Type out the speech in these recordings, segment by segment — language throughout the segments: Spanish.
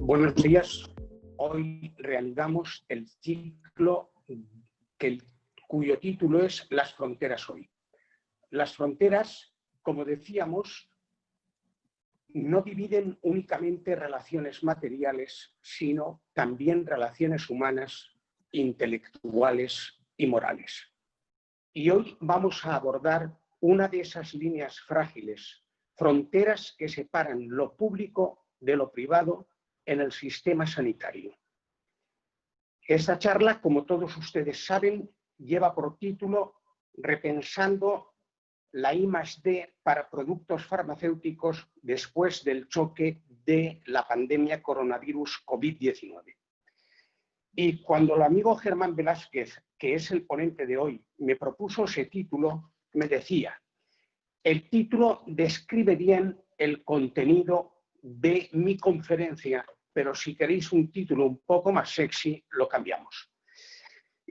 Buenos días. Hoy reanudamos el ciclo cuyo título es Las fronteras hoy. Las fronteras, como decíamos, no dividen únicamente relaciones materiales, sino también relaciones humanas, intelectuales y morales. Y hoy vamos a abordar una de esas líneas frágiles, fronteras que separan lo público de lo privado en el sistema sanitario. Esta charla, como todos ustedes saben, lleva por título Repensando la I+D para productos farmacéuticos después del choque de la pandemia coronavirus COVID-19. Y cuando el amigo Germán Velázquez, que es el ponente de hoy, me propuso ese título, me decía: el título describe bien el contenido de mi conferencia, pero si queréis un título un poco más sexy, lo cambiamos.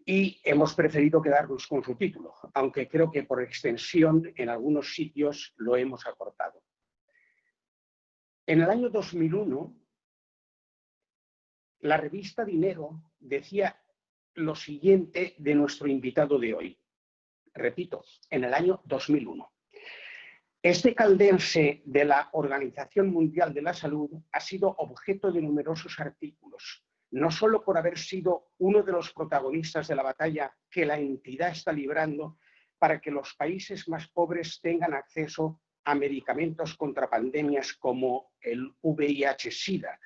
Y hemos preferido quedarnos con su título, aunque creo que por extensión en algunos sitios lo hemos acortado. En el año 2001, la revista Dinero decía lo siguiente de nuestro invitado de hoy. Repito, en el año 2001. Este caldense de la Organización Mundial de la Salud ha sido objeto de numerosos artículos, no solo por haber sido uno de los protagonistas de la batalla que la entidad está librando para que los países más pobres tengan acceso a medicamentos contra pandemias como el VIH-Sida,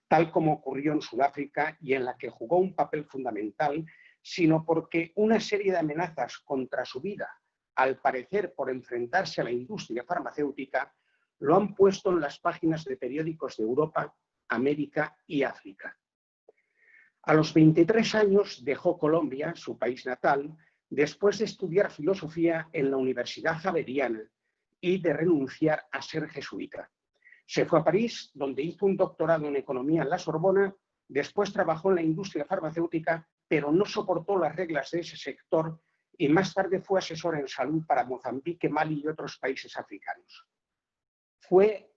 tal como ocurrió en Sudáfrica y en la que jugó un papel fundamental, sino porque una serie de amenazas contra su vida, al parecer por enfrentarse a la industria farmacéutica, lo han puesto en las páginas de periódicos de Europa, América y África. A los 23 años dejó Colombia, su país natal, después de estudiar filosofía en la Universidad Javeriana y de renunciar a ser jesuita. Se fue a París, donde hizo un doctorado en economía en la Sorbona, después trabajó en la industria farmacéutica, pero no soportó las reglas de ese sector y más tarde fue asesor en salud para Mozambique, Mali y otros países africanos. Fue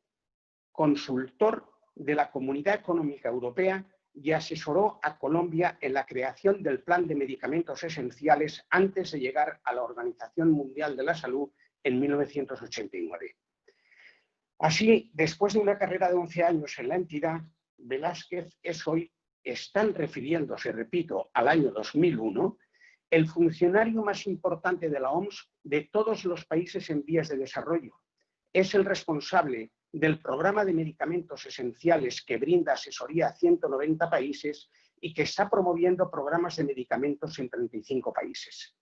consultor de la Comunidad Económica Europea y asesoró a Colombia en la creación del Plan de Medicamentos Esenciales antes de llegar a la Organización Mundial de la Salud en 1989. Así, después de una carrera de 11 años en la entidad, Velázquez es hoy, están refiriéndose, repito, al año 2001, el funcionario más importante de la OMS de todos los países en vías de desarrollo. Es el responsable del programa de medicamentos esenciales que brinda asesoría a 190 países y que está promoviendo programas de medicamentos en 35 países.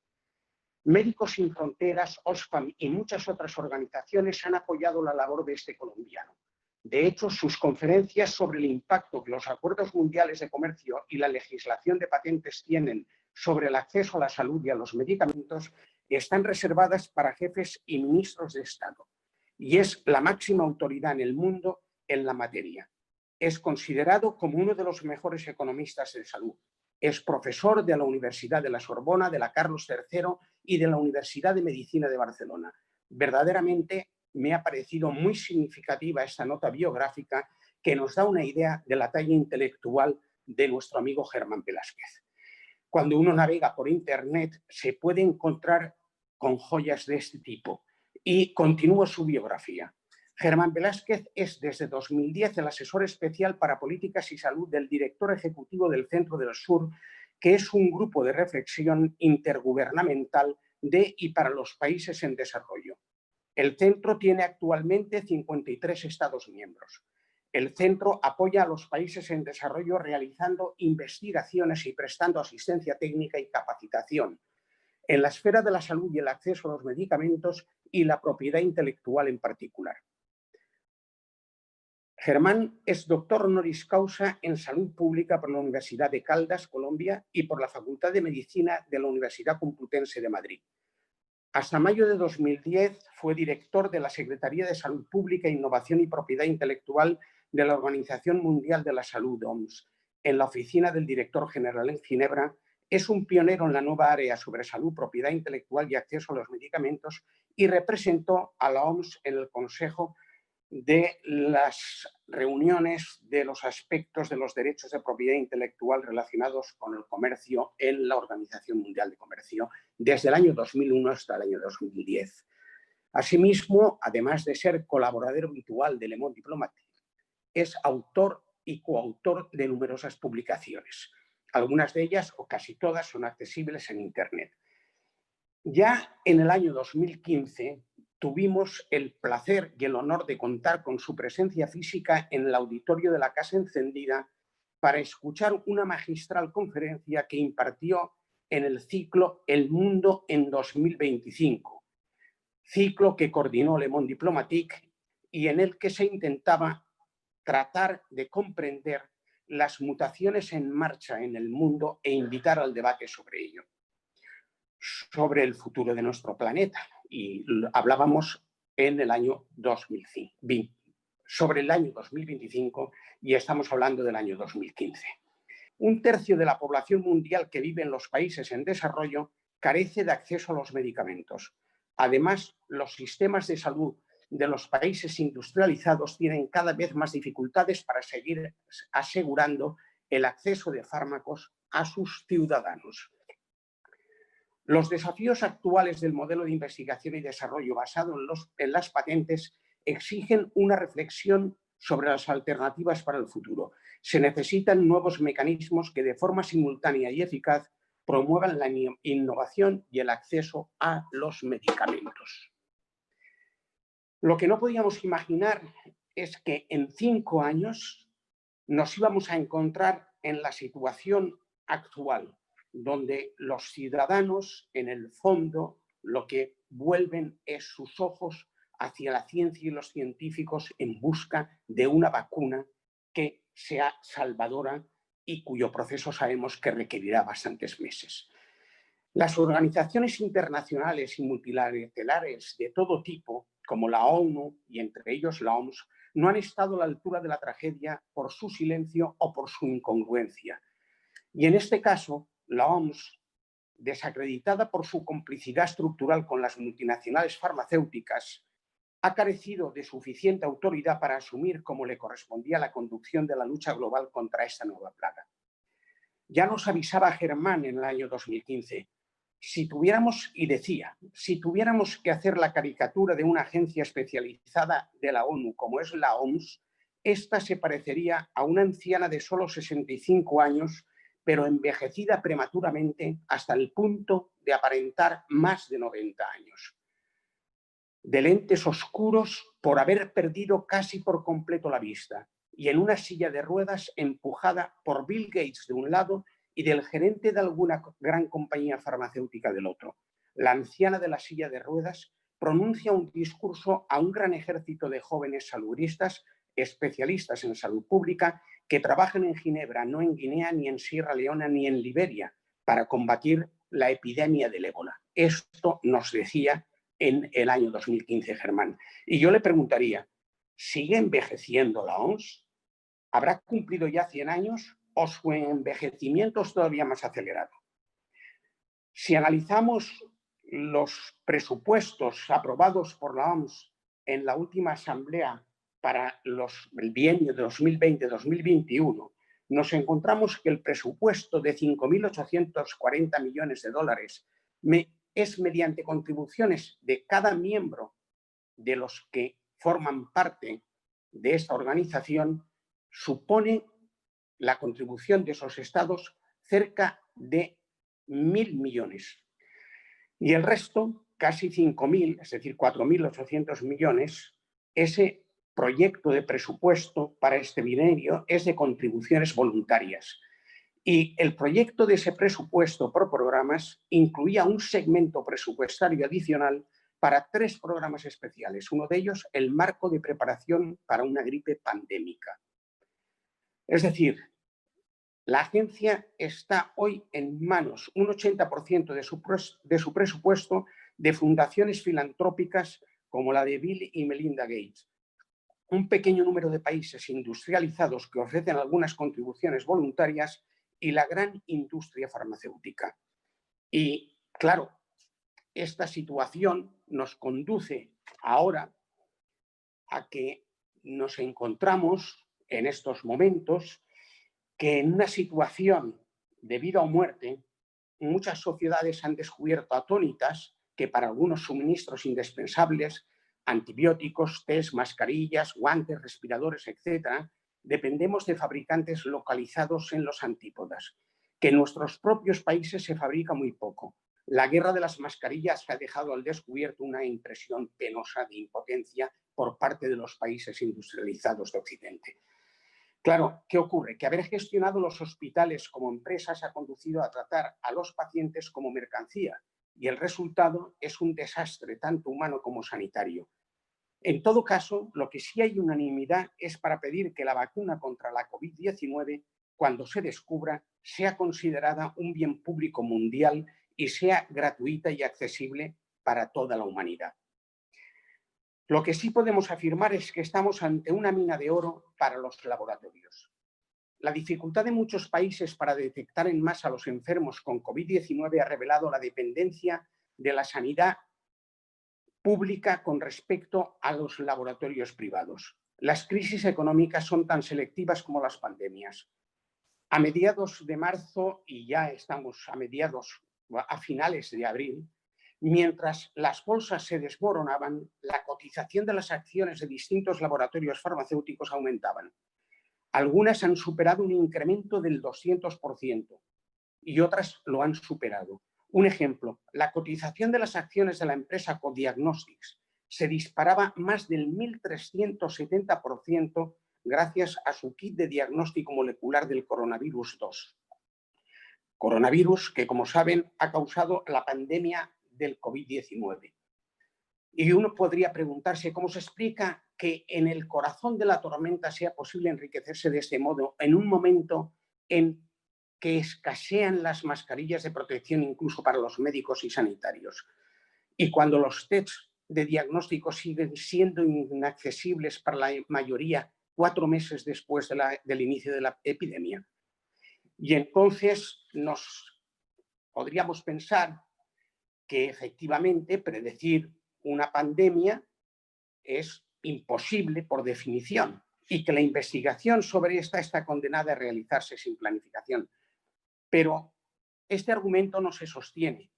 Médicos Sin Fronteras, Oxfam y muchas otras organizaciones han apoyado la labor de este colombiano. De hecho, sus conferencias sobre el impacto que los acuerdos mundiales de comercio y la legislación de patentes tienen sobre el acceso a la salud y a los medicamentos están reservadas para jefes y ministros de Estado. Y es la máxima autoridad en el mundo en la materia. Es considerado como uno de los mejores economistas de salud. Es profesor de la Universidad de la Sorbona, de la Carlos III y de la Universidad de Medicina de Barcelona. Verdaderamente me ha parecido muy significativa esta nota biográfica que nos da una idea de la talla intelectual de nuestro amigo Germán Velázquez. Cuando uno navega por Internet se puede encontrar con joyas de este tipo. Y continúo su biografía. Germán Velázquez es desde 2010 el asesor especial para políticas y salud del director ejecutivo del Centro del Sur, que es un grupo de reflexión intergubernamental de y para los países en desarrollo. El centro tiene actualmente 53 Estados miembros. El centro apoya a los países en desarrollo realizando investigaciones y prestando asistencia técnica y capacitación en la esfera de la salud y el acceso a los medicamentos y la propiedad intelectual en particular. Germán es doctor honoris causa en salud pública por la Universidad de Caldas, Colombia, y por la Facultad de Medicina de la Universidad Complutense de Madrid. Hasta mayo de 2010 fue director de la Secretaría de Salud Pública, Innovación y Propiedad Intelectual de la Organización Mundial de la Salud, OMS, en la oficina del director general en Ginebra. Es un pionero en la nueva área sobre salud, propiedad intelectual y acceso a los medicamentos y representó a la OMS en el Consejo de las reuniones de los aspectos de los derechos de propiedad intelectual relacionados con el comercio en la Organización Mundial de Comercio desde el año 2001 hasta el año 2010. Asimismo, además de ser colaborador habitual de Le Monde Diplomatique, es autor y coautor de numerosas publicaciones. Algunas de ellas, o casi todas, son accesibles en Internet. Ya en el año 2015 tuvimos el placer y el honor de contar con su presencia física en el auditorio de la Casa Encendida para escuchar una magistral conferencia que impartió en el ciclo El Mundo en 2025, ciclo que coordinó Le Monde Diplomatique y en el que se intentaba tratar de comprender las mutaciones en marcha en el mundo e invitar al debate sobre ello, sobre el futuro de nuestro planeta. Y hablábamos en el año 2020, sobre el año 2025 y estamos hablando del año 2015. Un tercio de la población mundial que vive en los países en desarrollo carece de acceso a los medicamentos. Además, los sistemas de salud de los países industrializados tienen cada vez más dificultades para seguir asegurando el acceso de fármacos a sus ciudadanos. Los desafíos actuales del modelo de investigación y desarrollo basado en las patentes exigen una reflexión sobre las alternativas para el futuro. Se necesitan nuevos mecanismos que de forma simultánea y eficaz promuevan la innovación y el acceso a los medicamentos. Lo que no podíamos imaginar es que en 5 años nos íbamos a encontrar en la situación actual, donde los ciudadanos, en el fondo, lo que vuelven es sus ojos hacia la ciencia y los científicos en busca de una vacuna que sea salvadora y cuyo proceso sabemos que requerirá bastantes meses. Las organizaciones internacionales y multilaterales de todo tipo, como la ONU y entre ellos la OMS, no han estado a la altura de la tragedia por su silencio o por su incongruencia. Y en este caso, la OMS, desacreditada por su complicidad estructural con las multinacionales farmacéuticas, ha carecido de suficiente autoridad para asumir como le correspondía la conducción de la lucha global contra esta nueva plaga. Ya nos avisaba Germán en el año 2015, si tuviéramos que hacer la caricatura de una agencia especializada de la ONU como es la OMS, esta se parecería a una anciana de solo 65 años, pero envejecida prematuramente hasta el punto de aparentar más de 90 años. De lentes oscuros por haber perdido casi por completo la vista y en una silla de ruedas empujada por Bill Gates de un lado y del gerente de alguna gran compañía farmacéutica del otro. La anciana de la silla de ruedas pronuncia un discurso a un gran ejército de jóvenes saludistas, especialistas en salud pública, que trabajan en Ginebra, no en Guinea, ni en Sierra Leona, ni en Liberia, para combatir la epidemia del ébola. Esto nos decía en el año 2015 Germán. Y yo le preguntaría, ¿sigue envejeciendo la OMS? ¿Habrá cumplido ya 100 años o su envejecimiento es todavía más acelerado? Si analizamos los presupuestos aprobados por la OMS en la última asamblea para el bienio de 2020-2021, nos encontramos que el presupuesto de 5.840 millones de dólares es mediante contribuciones de cada miembro de los que forman parte de esta organización, supone la contribución de esos estados cerca de 1.000 millones. Y el resto, casi 5.000, es decir, 4.800 millones, ese proyecto de presupuesto para este bienio es de contribuciones voluntarias. Y el proyecto de ese presupuesto por programas incluía un segmento presupuestario adicional para 3 programas especiales. Uno de ellos, el marco de preparación para una gripe pandémica. Es decir, la agencia está hoy en manos, un 80% de su presupuesto, de fundaciones filantrópicas como la de Bill y Melinda Gates. Un pequeño número de países industrializados que ofrecen algunas contribuciones voluntarias y la gran industria farmacéutica. Y, claro, esta situación nos conduce ahora a que nos encontramos en estos momentos que en una situación de vida o muerte, muchas sociedades han descubierto atónitas que para algunos suministros indispensables, antibióticos, test, mascarillas, guantes, respiradores, etc., dependemos de fabricantes localizados en los antípodas, que en nuestros propios países se fabrica muy poco. La guerra de las mascarillas ha dejado al descubierto una impresión penosa de impotencia por parte de los países industrializados de Occidente. Claro, ¿qué ocurre? Que haber gestionado los hospitales como empresas ha conducido a tratar a los pacientes como mercancía y el resultado es un desastre tanto humano como sanitario. En todo caso, lo que sí hay unanimidad es para pedir que la vacuna contra la COVID-19, cuando se descubra, sea considerada un bien público mundial y sea gratuita y accesible para toda la humanidad. Lo que sí podemos afirmar es que estamos ante una mina de oro para los laboratorios. La dificultad de muchos países para detectar en masa a los enfermos con COVID-19 ha revelado la dependencia de la sanidad pública con respecto a los laboratorios privados. Las crisis económicas son tan selectivas como las pandemias. A mediados de marzo, y ya estamos a finales de abril, mientras las bolsas se desmoronaban, la cotización de las acciones de distintos laboratorios farmacéuticos aumentaban. Algunas han superado un incremento del 200% y otras lo han superado. Un ejemplo, la cotización de las acciones de la empresa Codiagnostics se disparaba más del 1.370% gracias a su kit de diagnóstico molecular del coronavirus 2. Coronavirus que, como saben, ha causado la pandemia del COVID-19. Y uno podría preguntarse cómo se explica que en el corazón de la tormenta sea posible enriquecerse de este modo en un momento en que escasean las mascarillas de protección incluso para los médicos y sanitarios. Y cuando los tests de diagnóstico siguen siendo inaccesibles para la mayoría 4 meses después del inicio de la epidemia. Y entonces podríamos pensar que efectivamente predecir una pandemia es imposible por definición y que la investigación sobre esta está condenada a realizarse sin planificación. Pero este argumento no se sostiene.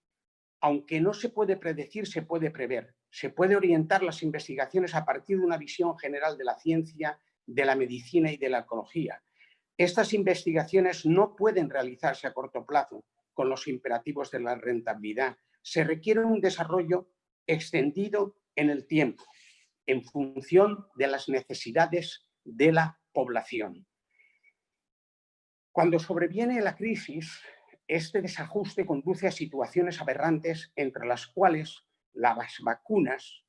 Aunque no se puede predecir, se puede prever. Se puede orientar las investigaciones a partir de una visión general de la ciencia, de la medicina y de la ecología. Estas investigaciones no pueden realizarse a corto plazo con los imperativos de la rentabilidad. Se requiere un desarrollo extendido en el tiempo, en función de las necesidades de la población. Cuando sobreviene la crisis, este desajuste conduce a situaciones aberrantes, entre las cuales las vacunas,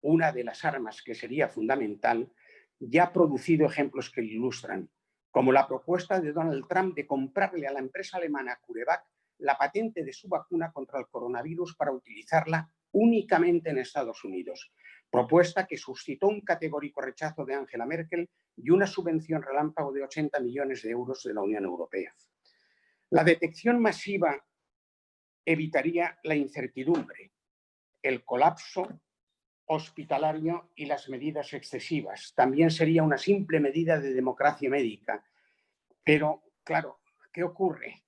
una de las armas que sería fundamental, ya ha producido ejemplos que lo ilustran, como la propuesta de Donald Trump de comprarle a la empresa alemana CureVac la patente de su vacuna contra el coronavirus para utilizarla únicamente en Estados Unidos, propuesta que suscitó un categórico rechazo de Angela Merkel y una subvención relámpago de 80 millones de euros de la Unión Europea. La detección masiva evitaría la incertidumbre, el colapso hospitalario y las medidas excesivas. También sería una simple medida de democracia médica. Pero, claro, ¿qué ocurre?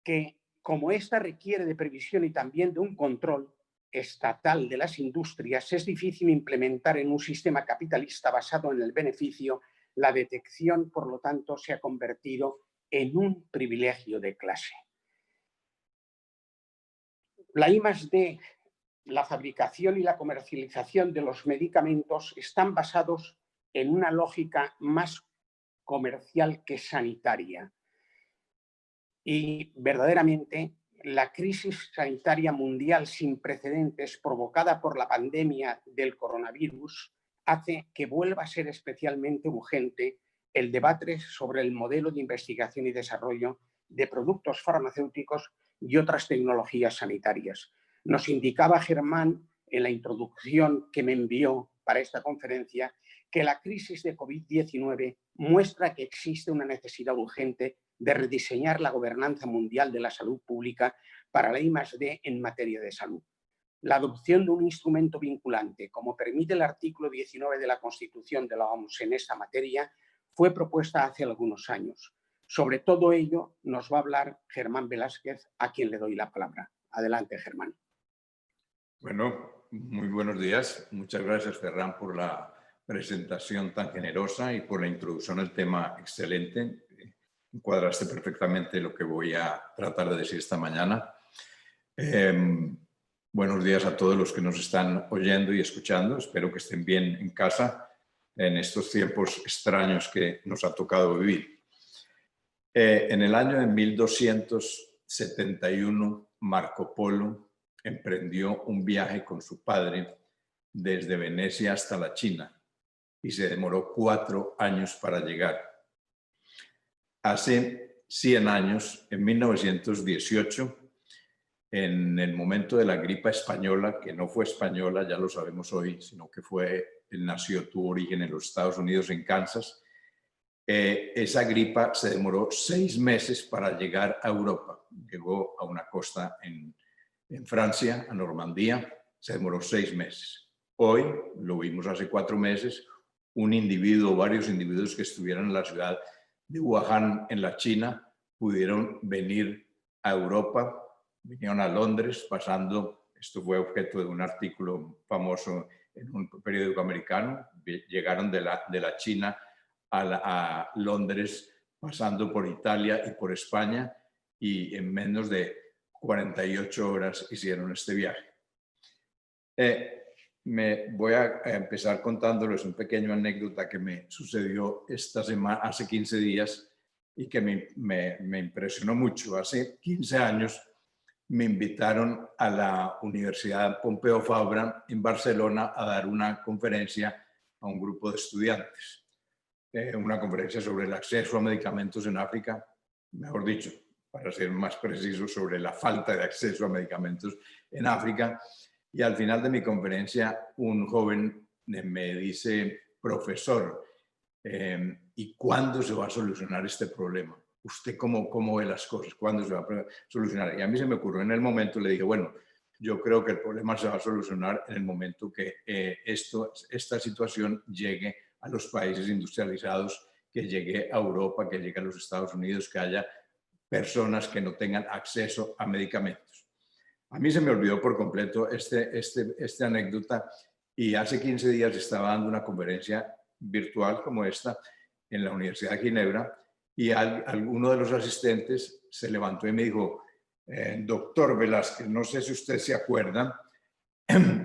Que como esta requiere de previsión y también de un control estatal de las industrias, es difícil implementar en un sistema capitalista basado en el beneficio. La detección, por lo tanto, se ha convertido en un privilegio de clase. La I+D, la fabricación y la comercialización de los medicamentos están basados en una lógica más comercial que sanitaria. Y verdaderamente la crisis sanitaria mundial sin precedentes provocada por la pandemia del coronavirus hace que vuelva a ser especialmente urgente el debate sobre el modelo de investigación y desarrollo de productos farmacéuticos y otras tecnologías sanitarias. Nos indicaba Germán en la introducción que me envió para esta conferencia que la crisis de COVID-19 muestra que existe una necesidad urgente de rediseñar la gobernanza mundial de la salud pública para la I+D en materia de salud. La adopción de un instrumento vinculante, como permite el artículo 19 de la Constitución de la OMS en esta materia, fue propuesta hace algunos años. Sobre todo ello nos va a hablar Germán Velázquez, a quien le doy la palabra. Adelante, Germán. Bueno, muy buenos días. Muchas gracias, Ferran, por la presentación tan generosa y por la introducción al tema excelente. Encuadraste perfectamente lo que voy a tratar de decir esta mañana. Buenos días a todos los que nos están oyendo y escuchando. Espero que estén bien en casa en estos tiempos extraños que nos ha tocado vivir. En el año de 1271, Marco Polo emprendió un viaje con su padre desde Venecia hasta la China y se demoró 4 años para llegar. Hace 100 años, en 1918, en el momento de la gripa española, que no fue española, ya lo sabemos hoy, sino que tuvo origen en los Estados Unidos, en Kansas. Esa gripa se demoró 6 meses para llegar a Europa. Llegó a una costa en Francia, a Normandía, se demoró 6 meses. Hoy, lo vimos hace 4 meses, varios individuos que estuvieran en la ciudad de Wuhan, en la China, pudieron venir a Europa. Vinieron a Londres pasando, esto fue objeto de un artículo famoso en un periódico americano, llegaron de la China a Londres pasando por Italia y por España y en menos de 48 horas hicieron este viaje. Me voy a empezar contándoles un pequeño anécdota que me sucedió esta semana, hace 15 días y que me impresionó mucho. Hace 15 años me invitaron a la Universidad Pompeu Fabra en Barcelona a dar una conferencia a un grupo de estudiantes. Una conferencia sobre el acceso a medicamentos en África, mejor dicho, para ser más preciso, sobre la falta de acceso a medicamentos en África. Y al final de mi conferencia, un joven me dice: profesor, ¿y cuándo se va a solucionar este problema? ¿Usted cómo ve las cosas? ¿Cuándo se va a solucionar? Y a mí se me ocurrió en el momento, le dije, bueno, yo creo que el problema se va a solucionar en el momento que esta situación llegue a los países industrializados, que llegue a Europa, que llegue a los Estados Unidos, que haya personas que no tengan acceso a medicamentos. A mí se me olvidó por completo esta anécdota y hace 15 días estaba dando una conferencia virtual como esta en la Universidad de Ginebra y alguno de los asistentes se levantó y me dijo: doctor Velázquez, no sé si usted se acuerda,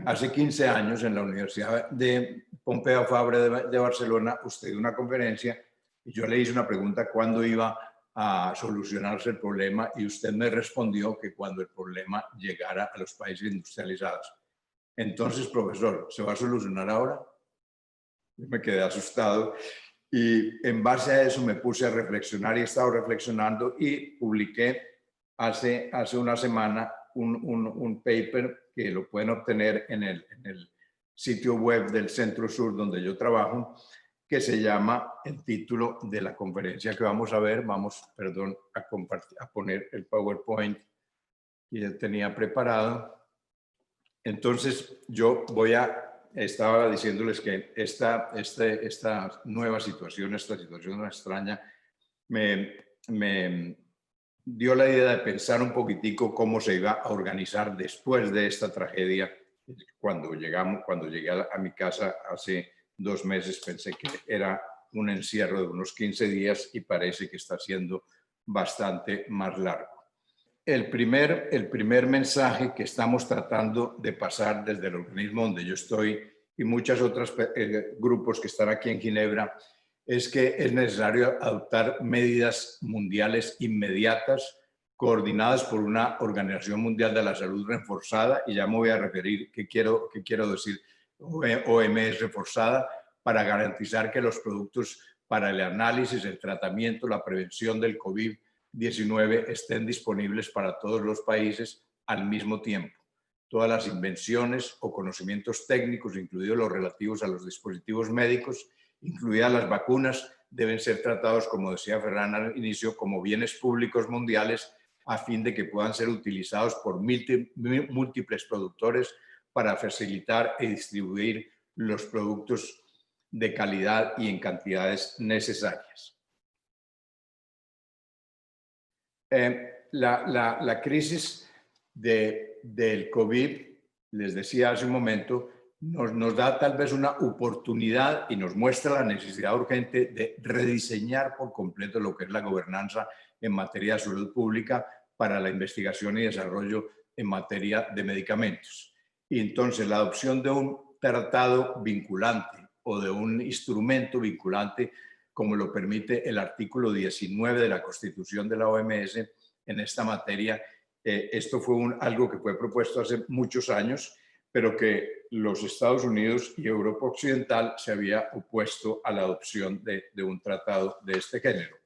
hace 15 años en la Universidad de Pompeu Fabra de Barcelona usted dio una conferencia y yo le hice una pregunta: ¿cuándo iba a solucionarse el problema? Y usted me respondió que cuando el problema llegara a los países industrializados. Entonces, profesor, ¿se va a solucionar ahora? Yo me quedé asustado y en base a eso me puse a reflexionar y he estado reflexionando y publiqué hace una semana un paper que lo pueden obtener en el sitio web del Centro Sur donde yo trabajo, que se llama, el título de la conferencia que vamos a ver, a poner el PowerPoint que ya tenía preparado. Entonces yo estaba diciéndoles que esta nueva situación, esta situación extraña, me dio la idea de pensar un poquitico cómo se iba a organizar después de esta tragedia. Cuando llegué a mi casa hace 2 meses, pensé que era un encierro de unos 15 días y parece que está siendo bastante más largo. El primer mensaje que estamos tratando de pasar desde el organismo donde yo estoy y muchos otros grupos que están aquí en Ginebra es que es necesario adoptar medidas mundiales inmediatas coordinadas por una Organización Mundial de la Salud reforzada, y ya me voy a referir qué quiero decir OMS reforzada, para garantizar que los productos para el análisis, el tratamiento, la prevención del COVID-19 estén disponibles para todos los países al mismo tiempo. Todas las invenciones o conocimientos técnicos, incluidos los relativos a los dispositivos médicos, incluidas las vacunas, deben ser tratados, como decía Ferran al inicio, como bienes públicos mundiales a fin de que puedan ser utilizados por múltiples productores para facilitar y distribuir los productos de calidad y en cantidades necesarias. La crisis del COVID, les decía hace un momento, nos da tal vez una oportunidad y nos muestra la necesidad urgente de rediseñar por completo lo que es la gobernanza en materia de salud pública para la investigación y desarrollo en materia de medicamentos. Y entonces la adopción de un tratado vinculante o de un instrumento vinculante, como lo permite el artículo 19 de la Constitución de la OMS en esta materia, esto fue algo que fue propuesto hace muchos años, pero que los Estados Unidos y Europa Occidental se había opuesto a la adopción de un tratado de este género.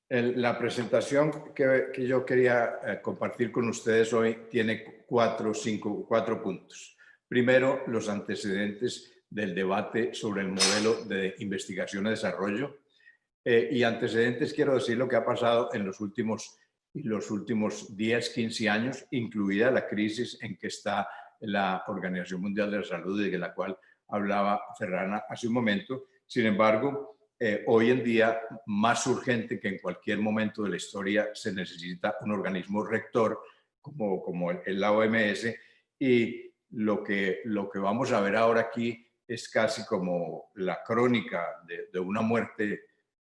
La presentación que yo quería compartir con ustedes hoy tiene cuatro puntos. Primero, los antecedentes del debate sobre el modelo de investigación y desarrollo. Y antecedentes quiero decir lo que ha pasado en los últimos 10, 15 años, incluida la crisis en que está la Organización Mundial de la Salud, de la cual hablaba Ferran hace un momento. Sin embargo, hoy en día, más urgente que en cualquier momento de la historia, se necesita un organismo rector como la OMS, y lo que vamos a ver ahora aquí es casi como la crónica de una muerte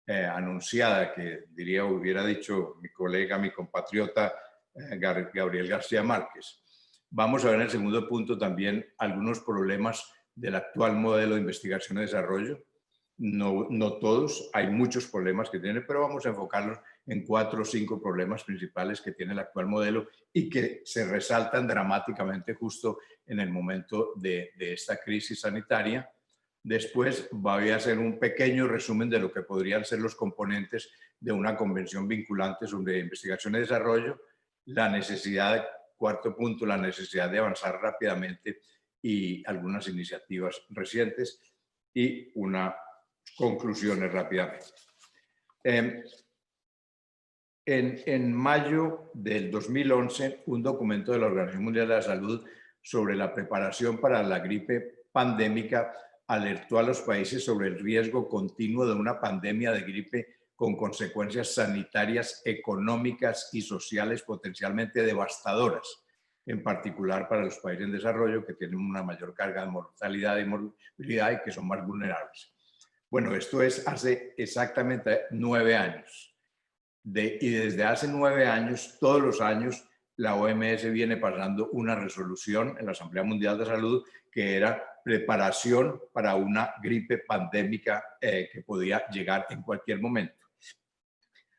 anunciada, que hubiera dicho mi colega, mi compatriota Gabriel García Márquez. Vamos a ver en el segundo punto también algunos problemas del actual modelo de investigación y desarrollo. No todos, hay muchos problemas que tiene, pero vamos a enfocarnos en 4 o 5 problemas principales que tiene el actual modelo y que se resaltan dramáticamente justo en el momento de esta crisis sanitaria. Después voy a hacer un pequeño resumen de lo que podrían ser los componentes de una convención vinculante sobre investigación y desarrollo, la necesidad, cuarto punto, la necesidad de avanzar rápidamente y algunas iniciativas recientes, y unas conclusiones rápidamente. En mayo del 2011, un documento de la Organización Mundial de la Salud sobre la preparación para la gripe pandémica alertó a los países sobre el riesgo continuo de una pandemia de gripe con consecuencias sanitarias, económicas y sociales potencialmente devastadoras, en particular para los países en desarrollo, que tienen una mayor carga de mortalidad y morbilidad y que son más vulnerables. Bueno, esto es hace exactamente 9 años. Y desde hace 9 años, todos los años, la OMS viene pasando una resolución en la Asamblea Mundial de Salud que era preparación para una gripe pandémica que podía llegar en cualquier momento.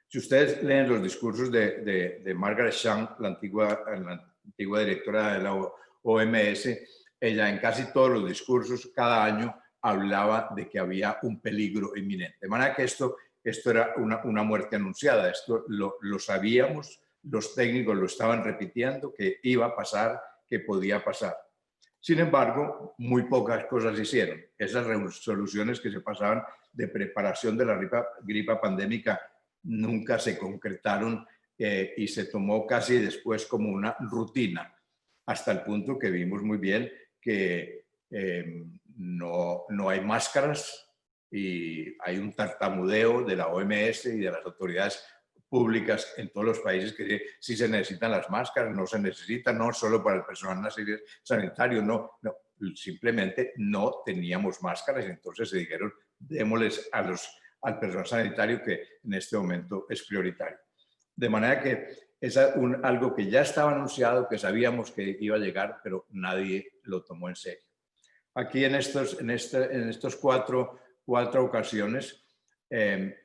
Si ustedes leen los discursos de Margaret Chan, la antigua directora de la OMS, ella en casi todos los discursos cada año hablaba de que había un peligro inminente. De manera que esto era una muerte anunciada, esto lo sabíamos, los técnicos lo estaban repitiendo, que iba a pasar, que podía pasar. Sin embargo, muy pocas cosas hicieron. Esas resoluciones que se pasaban de preparación de la gripe pandémica nunca se concretaron y se tomó casi después como una rutina, hasta el punto que vimos muy bien que no hay máscaras y hay un tartamudeo de la OMS y de las autoridades públicas en todos los países que sí se necesitan las máscaras, no se necesitan, no solo para el personal sanitario, no, simplemente no teníamos máscaras, entonces se dijeron, démosles al personal sanitario, que en este momento es prioritario. De manera que es algo que ya estaba anunciado, que sabíamos que iba a llegar, pero nadie lo tomó en serio. Aquí en estos cuatro ocasiones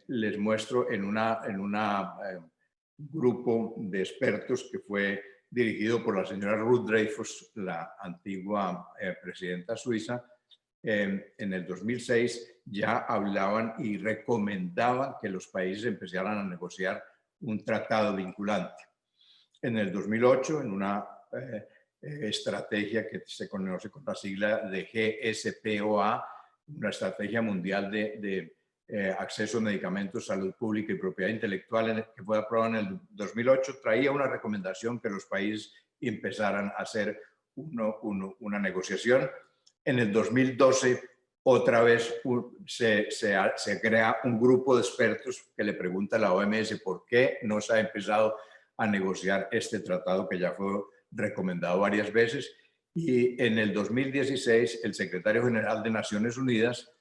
les muestro en un grupo de expertos que fue dirigido por la señora Ruth Dreifuss, la antigua presidenta suiza. En el 2006 ya hablaban y recomendaban que los países empezaran a negociar un tratado vinculante. En el 2008, en una estrategia que se conoce con la sigla de GSPOA, una estrategia mundial de acceso a medicamentos, salud pública y propiedad intelectual, que fue aprobado en el 2008, traía una recomendación que los países empezaran a hacer una negociación. En el 2012, otra vez se crea un grupo de expertos que le pregunta a la OMS por qué no se ha empezado a negociar este tratado que ya fue recomendado varias veces. Y en el 2016, el secretario general de Naciones Unidas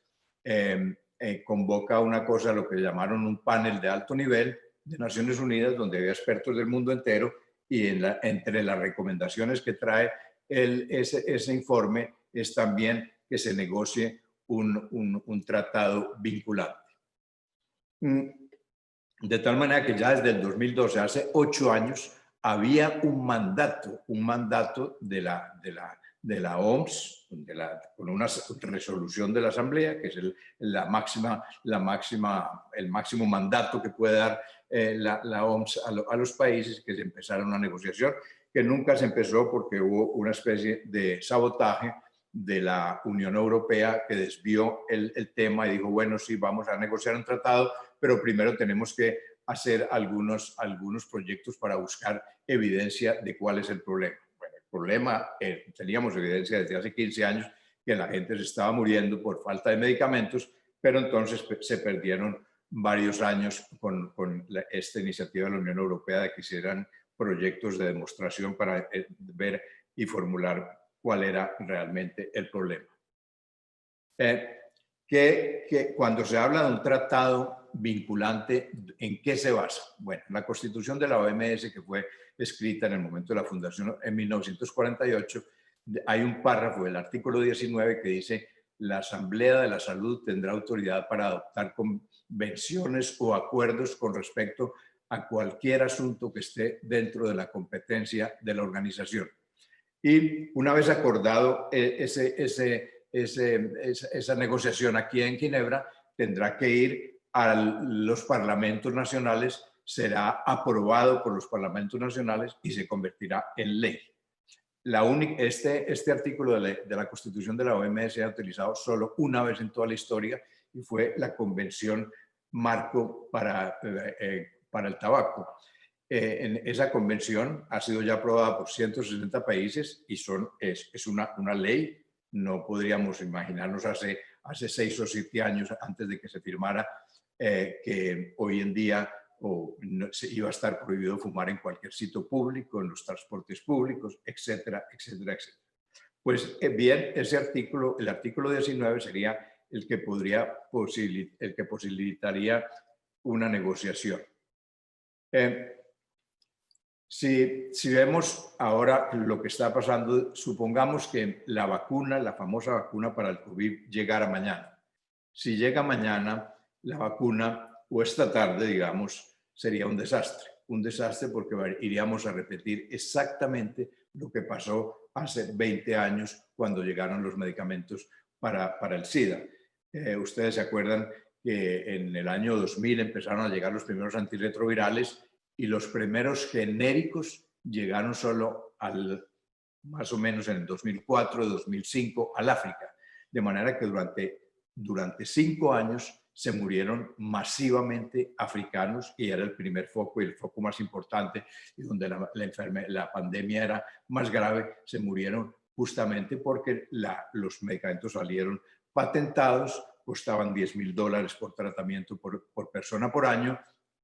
convoca una cosa, lo que llamaron un panel de alto nivel de Naciones Unidas, donde había expertos del mundo entero, y entre las recomendaciones que trae ese informe es también que se negocie un tratado vinculante. De tal manera que ya desde el 2012, hace 8 años, había un mandato de la OMS, con una resolución de la Asamblea, que es el máximo mandato que puede dar la OMS a los países, que se empezara una negociación, que nunca se empezó porque hubo una especie de sabotaje de la Unión Europea que desvió el tema y dijo, bueno, sí, vamos a negociar un tratado, pero primero tenemos que hacer algunos proyectos para buscar evidencia de cuál es el problema. Bueno, el problema, teníamos evidencia desde hace 15 años que la gente se estaba muriendo por falta de medicamentos, pero entonces se perdieron varios años con esta iniciativa de la Unión Europea de que hicieran proyectos de demostración para ver y formular cuál era realmente el problema. Cuando se habla de un tratado vinculante, ¿en qué se basa? Bueno, la Constitución de la OMS, que fue escrita en el momento de la fundación en 1948, hay un párrafo del artículo 19 que dice: la Asamblea de la Salud tendrá autoridad para adoptar convenciones o acuerdos con respecto a cualquier asunto que esté dentro de la competencia de la organización. Y una vez acordado esa negociación aquí en Ginebra, tendrá que ir a los parlamentos nacionales, será aprobado por los parlamentos nacionales y se convertirá en ley. Este artículo de la Constitución de la OMS se ha utilizado solo una vez en toda la historia y fue la Convención Marco para el Tabaco. En esa convención ha sido ya aprobada por 160 países y es una ley. No podríamos imaginarnos hace 6 o 7 años antes de que se firmara que hoy en día iba a estar prohibido fumar en cualquier sitio público, en los transportes públicos, etcétera, etcétera, etcétera. Pues bien, ese artículo, el artículo 19, sería el que posibilitaría una negociación. Si vemos ahora lo que está pasando, supongamos que la vacuna, la famosa vacuna para el COVID, llegara mañana. Si llega mañana la vacuna, o esta tarde, digamos, sería un desastre porque iríamos a repetir exactamente lo que pasó hace 20 años cuando llegaron los medicamentos para el SIDA. Ustedes se acuerdan que en el año 2000 empezaron a llegar los primeros antirretrovirales y los primeros genéricos llegaron solo más o menos en el 2004, 2005 al África. De manera que durante 5 años se murieron masivamente africanos y era el primer foco y el foco más importante y donde la pandemia era más grave. Se murieron justamente porque los medicamentos salieron patentados, costaban $10,000 por tratamiento por persona por año.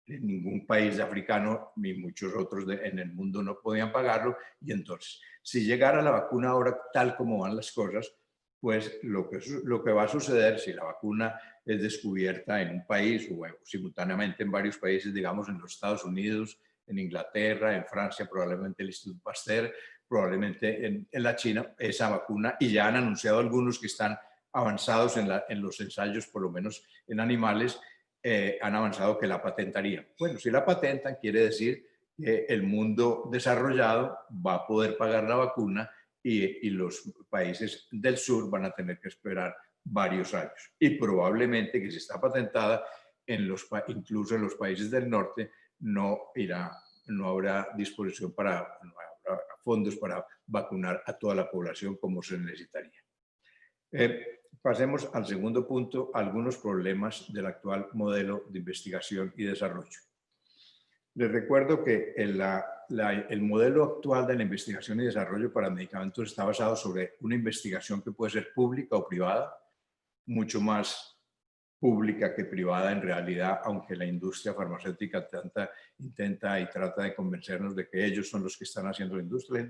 En ningún país africano ni muchos otros en el mundo no podían pagarlo. Y entonces, si llegara la vacuna ahora tal como van las cosas, pues lo que va a suceder si la vacuna es descubierta en un país o simultáneamente en varios países, digamos en los Estados Unidos, en Inglaterra, en Francia, probablemente el Instituto Pasteur, probablemente en la China, esa vacuna, y ya han anunciado algunos que están avanzados en los ensayos, por lo menos en animales, han avanzado que la patentarían. Bueno, si la patentan, quiere decir que el mundo desarrollado va a poder pagar la vacuna y los países del sur van a tener que esperar varios años. Y probablemente que si está patentada, incluso en los países del norte, no habrá disposición no habrá fondos para vacunar a toda la población como se necesitaría. pasemos al segundo punto, algunos problemas del actual modelo de investigación y desarrollo. Les recuerdo que el modelo actual de la investigación y desarrollo para medicamentos está basado sobre una investigación que puede ser pública o privada, mucho más pública que privada en realidad, aunque la industria farmacéutica intenta y trata de convencernos de que ellos son los que están haciendo la industria.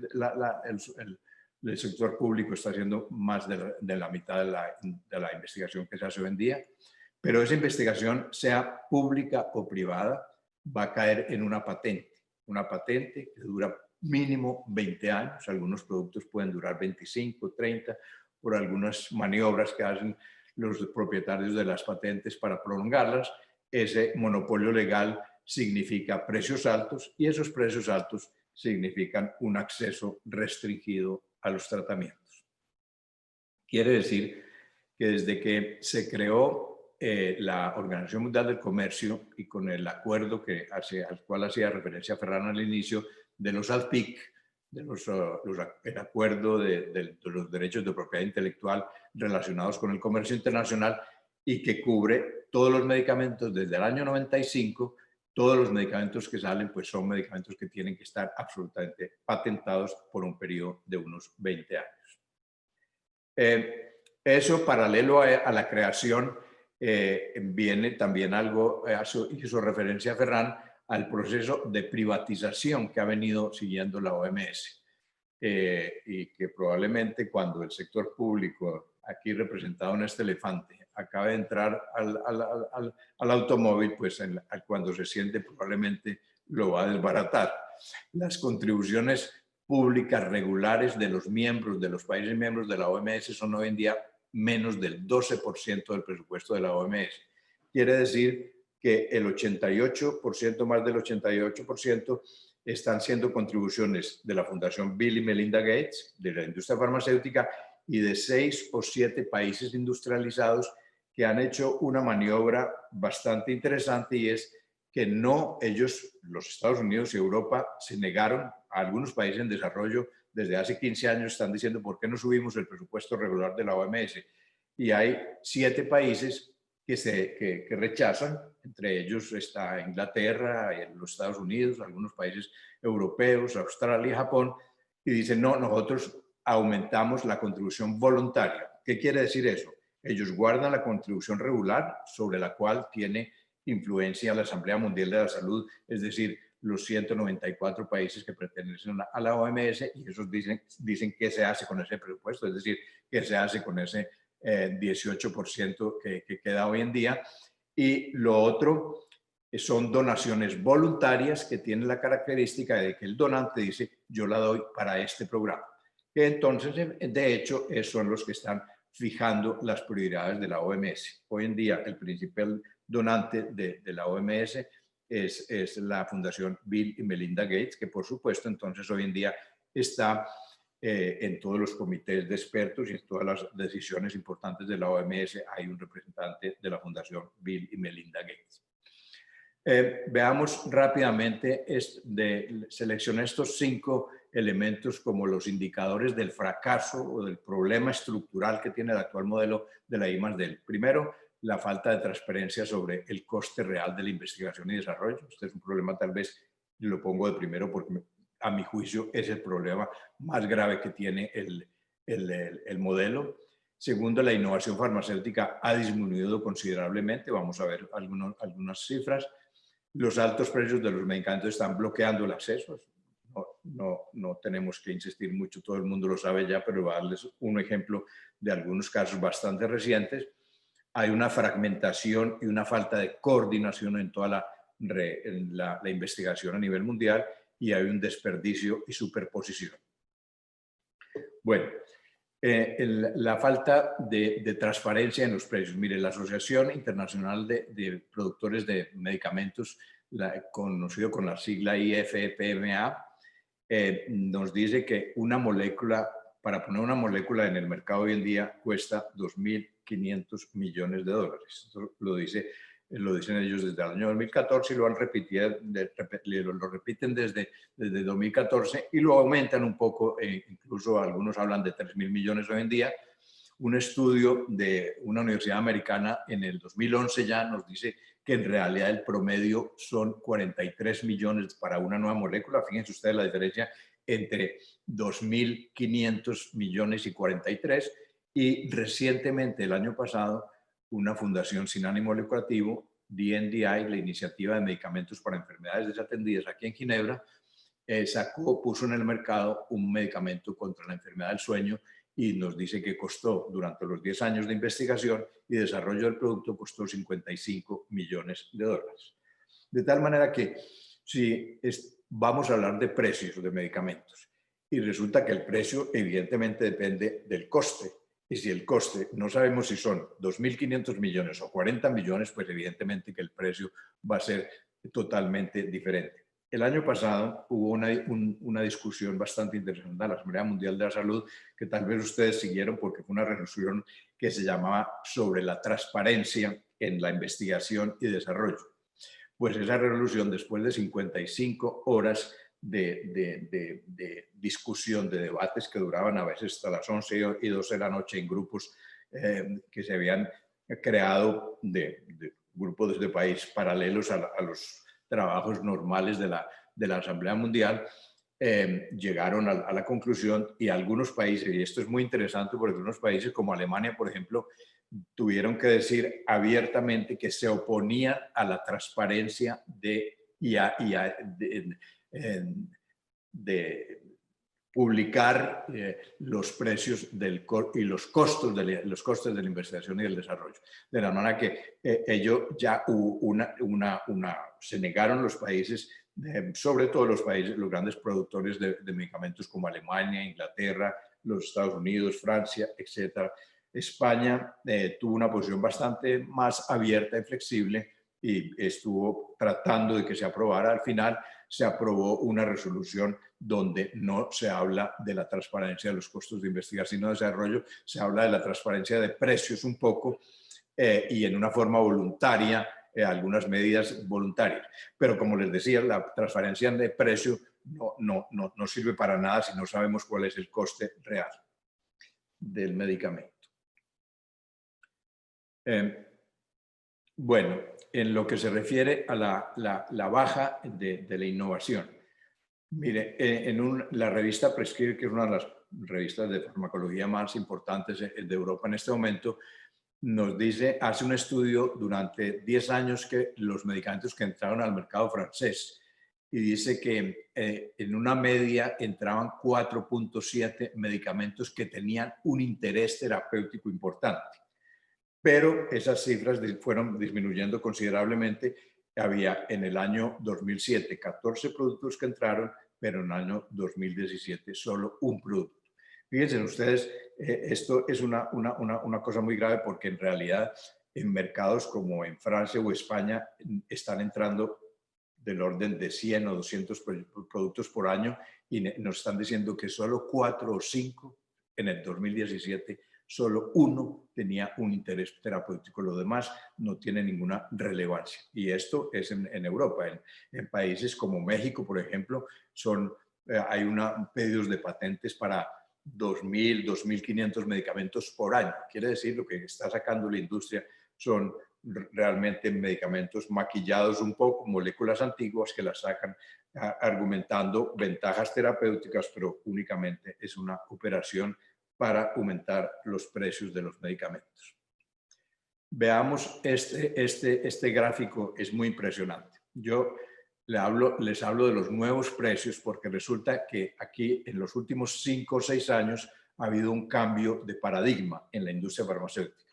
El sector público está haciendo más de la mitad de la investigación que se hace hoy en día, pero esa investigación, sea pública o privada, va a caer en una patente que dura mínimo 20 años. Algunos productos pueden durar 25, 30, por algunas maniobras que hacen los propietarios de las patentes para prolongarlas. Ese monopolio legal significa precios altos y esos precios altos significan un acceso restringido a los tratamientos. Quiere decir que desde que se creó la Organización Mundial del Comercio y con el acuerdo al cual hacía referencia Ferran al inicio de los ALPIC, el acuerdo de los derechos de propiedad intelectual relacionados con el comercio internacional y que cubre todos los medicamentos desde el año 95, todos los medicamentos que salen pues son medicamentos que tienen que estar absolutamente patentados por un periodo de unos 20 años. Eso paralelo a la creación viene también algo, hizo referencia a Ferran, al proceso de privatización que ha venido siguiendo la OMS y que probablemente cuando el sector público, aquí representado en este elefante, acabe de entrar al automóvil, pues cuando se siente probablemente lo va a desbaratar. Las contribuciones públicas regulares de los países miembros de la OMS son hoy en día menos del 12% del presupuesto de la OMS. Quiere decir que el 88%, más del 88%, están siendo contribuciones de la Fundación Bill y Melinda Gates, de la industria farmacéutica y de 6 o 7 países industrializados que han hecho una maniobra bastante interesante, y es que ellos, los Estados Unidos y Europa, se negaron. A algunos países en desarrollo desde hace 15 años están diciendo ¿por qué no subimos el presupuesto regular de la OMS? Y hay 7 países que rechazan, entre ellos está Inglaterra, los Estados Unidos, algunos países europeos, Australia y Japón, y dicen no, nosotros aumentamos la contribución voluntaria. ¿Qué quiere decir eso? Ellos guardan la contribución regular sobre la cual tiene influencia la Asamblea Mundial de la Salud, es decir, los 194 países que pertenecen a la OMS, y esos dicen qué se hace con ese presupuesto, es decir, qué se hace con ese 18% que queda hoy en día. Y lo otro son donaciones voluntarias que tienen la característica de que el donante dice yo la doy para este programa. Entonces, de hecho, son los que están fijando las prioridades de la OMS. Hoy en día el principal donante de la OMS es la Fundación Bill y Melinda Gates, que por supuesto entonces hoy en día está en todos los comités de expertos y en todas las decisiones importantes de la OMS hay un representante de la Fundación Bill y Melinda Gates. Veamos rápidamente, seleccioné estos 5 elementos como los indicadores del fracaso o del problema estructural que tiene el actual modelo de la I+D. Primero, la falta de transparencia sobre el coste real de la investigación y desarrollo. Este es un problema, tal vez lo pongo de primero porque a mi juicio es el problema más grave que tiene el modelo. Segundo, la innovación farmacéutica ha disminuido considerablemente. Vamos a ver algunas cifras. Los altos precios de los medicamentos están bloqueando el acceso. No tenemos que insistir mucho, todo el mundo lo sabe ya, pero voy a darles un ejemplo de algunos casos bastante recientes. Hay una fragmentación y una falta de coordinación en toda la investigación a nivel mundial, y hay un desperdicio y superposición. Bueno, la falta de transparencia en los precios. Mire, la Asociación Internacional de Productores de Medicamentos, conocido con la sigla IFPMA, nos dice que para poner una molécula en el mercado hoy en día cuesta $2.500 millones. Esto lo dicen ellos desde el año 2014 y lo repiten desde 2014 y lo aumentan un poco, incluso algunos hablan de 3.000 millones hoy en día. un estudio de una universidad americana en el 2011 ya nos dice que en realidad el promedio son 43 millones para una nueva molécula. Fíjense ustedes la diferencia entre 2.500 millones y 43. Y recientemente, el año pasado, una fundación sin ánimo lucrativo, DNDi, la Iniciativa de Medicamentos para Enfermedades Desatendidas aquí en Ginebra, puso en el mercado un medicamento contra la enfermedad del sueño y nos dice que costó, durante los 10 años de investigación y desarrollo del producto, costó 55 millones de dólares. De tal manera que si vamos a hablar de precios de medicamentos y resulta que el precio evidentemente depende del coste. Y si el coste no sabemos si son 2.500 millones o 40 millones, pues evidentemente que el precio va a ser totalmente diferente. El año pasado hubo una discusión bastante interesante en la Asamblea Mundial de la Salud, que tal vez ustedes siguieron porque fue una resolución que se llamaba sobre la transparencia en la investigación y desarrollo. Pues esa resolución, después de 55 horas de discusión, de debates que duraban a veces hasta las 11 y 12 de la noche en grupos que se habían creado de grupos de país paralelos a los trabajos normales de la Asamblea Mundial, llegaron a la conclusión, y algunos países, y esto es muy interesante porque algunos países como Alemania, por ejemplo, tuvieron que decir abiertamente que se oponían a la transparencia de publicar los precios y los costos de la investigación y del desarrollo. De la manera que ello ya se negaron los países, sobre todo los grandes productores de medicamentos como Alemania, Inglaterra, los Estados Unidos, Francia, etcétera. España tuvo una posición bastante más abierta y flexible y estuvo tratando de que se aprobara. Al final se aprobó una resolución donde no se habla de la transparencia de los costos de investigación y desarrollo, se habla de la transparencia de precios un poco y en una forma voluntaria, algunas medidas voluntarias. Pero como les decía, la transparencia de precio no sirve para nada si no sabemos cuál es el coste real del medicamento. Bueno, en lo que se refiere a la baja de la innovación, mire, la revista Prescribe, que es una de las revistas de farmacología más importantes de Europa en este momento, nos dice, hace un estudio durante 10 años que los medicamentos que entraron al mercado francés, y dice que en una media entraban 4.7 medicamentos que tenían un interés terapéutico importante. Pero esas cifras fueron disminuyendo considerablemente. Había en el año 2007 14 productos que entraron, pero en el año 2017 solo un producto. Fíjense ustedes, esto es una cosa muy grave porque en realidad en mercados como en Francia o España están entrando del orden de 100 o 200 productos por año y nos están diciendo que solo 4 o 5 en el 2017 solo uno tenía un interés terapéutico, lo demás no tiene ninguna relevancia. Y esto es en Europa. En países como México, por ejemplo, hay pedidos de patentes para 2.000, 2.500 medicamentos por año. Quiere decir, lo que está sacando la industria son realmente medicamentos maquillados un poco, moléculas antiguas que las sacan argumentando ventajas terapéuticas, pero únicamente es una operación para aumentar los precios de los medicamentos. Veamos, este gráfico es muy impresionante. Yo les hablo de los nuevos precios porque resulta que aquí en los últimos 5 o 6 años ha habido un cambio de paradigma en la industria farmacéutica.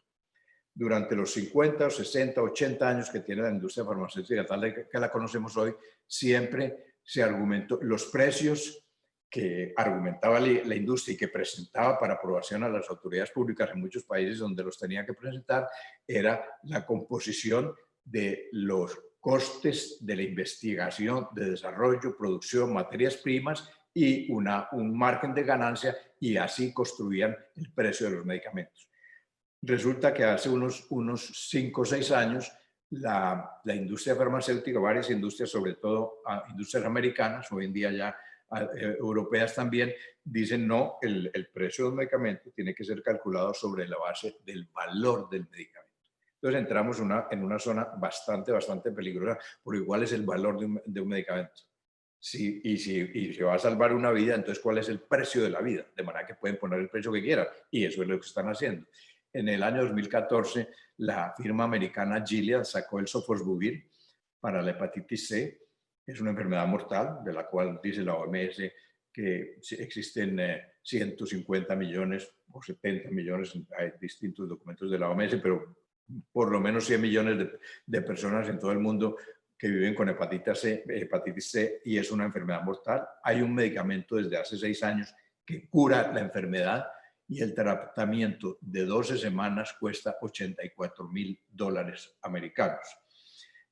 Durante los 50, 60, 80 años que tiene la industria farmacéutica, tal que la conocemos hoy, siempre se argumentó los precios que argumentaba la industria y que presentaba para aprobación a las autoridades públicas en muchos países donde los tenía que presentar, era la composición de los costes de la investigación, de desarrollo, producción, materias primas y un margen de ganancia, y así construían el precio de los medicamentos. Resulta que hace unos 5 o 6 años la industria farmacéutica, varias industrias, sobre todo industrias americanas, hoy en día ya europeas también, dicen no, el precio del medicamento tiene que ser calculado sobre la base del valor del medicamento. Entonces entramos en una zona bastante peligrosa, porque igual es el valor de un medicamento. Y si va a salvar una vida, entonces ¿cuál es el precio de la vida? De manera que pueden poner el precio que quieran, y eso es lo que están haciendo. En el año 2014, la firma americana Gilead sacó el Sofosbuvir para la hepatitis C. Es una enfermedad mortal, de la cual dice la OMS que existen 150 millones o 70 millones, hay distintos documentos de la OMS, pero por lo menos 100 millones de personas en todo el mundo que viven con hepatitis C, y es una enfermedad mortal. Hay un medicamento desde hace 6 años que cura la enfermedad, y el tratamiento de 12 semanas cuesta $84,000 americanos.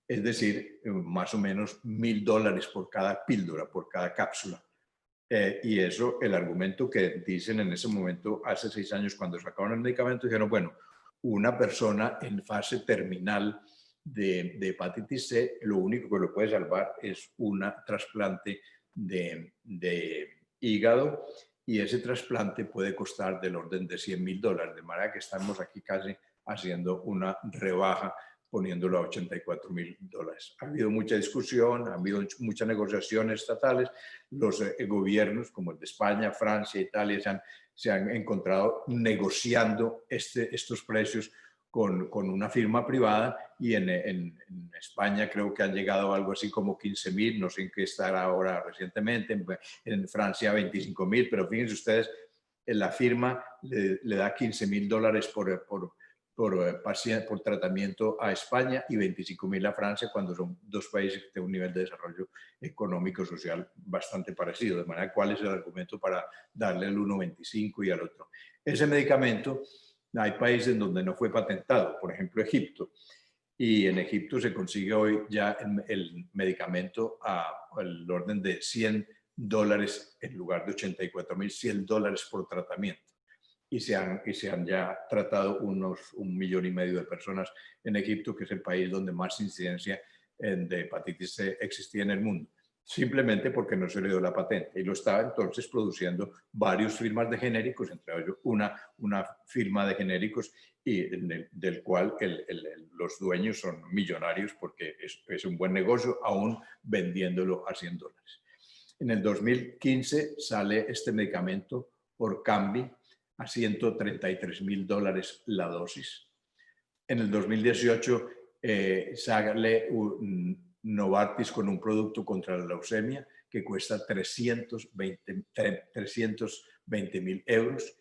Es decir, más o menos $1,000 por cada píldora, por cada cápsula. Y eso, el argumento que dicen en ese momento, hace 6 años, cuando sacaron el medicamento, dijeron, bueno, una persona en fase terminal de hepatitis C, lo único que lo puede salvar es un trasplante de hígado, y ese trasplante puede costar del orden de $100,000, de manera que estamos aquí casi haciendo una rebaja, poniéndolo a $84,000. Ha habido mucha discusión, ha habido muchas negociaciones estatales. Los gobiernos como el de España, Francia, Italia se han encontrado negociando estos precios con una firma privada, y en España creo que han llegado a algo así como 15,000, no sé en qué estará ahora recientemente, en Francia 25,000, pero fíjense ustedes, la firma le da $15,000 por tratamiento a España y 25,000 a Francia, cuando son 2 países que tienen un nivel de desarrollo económico y social bastante parecido. De manera, ¿cuál es el argumento para darle el uno 25 y al otro? Ese medicamento, hay países en donde no fue patentado, por ejemplo Egipto, y en Egipto se consigue hoy ya el medicamento al orden de $100 en lugar de 84,000, $100 por tratamiento. Y se han ya tratado unos 1,5 millones de personas en Egipto, que es el país donde más incidencia de hepatitis C existía en el mundo, simplemente porque no se le dio la patente, y lo estaba entonces produciendo varias firmas de genéricos, entre ellos una firma de genéricos, y del cual los dueños son millonarios, porque es un buen negocio, aún vendiéndolo a $100. En el 2015 sale este medicamento Orkambi a $133,000 la dosis. En el 2018 sale Novartis con un producto contra la leucemia que cuesta 320,000 euros,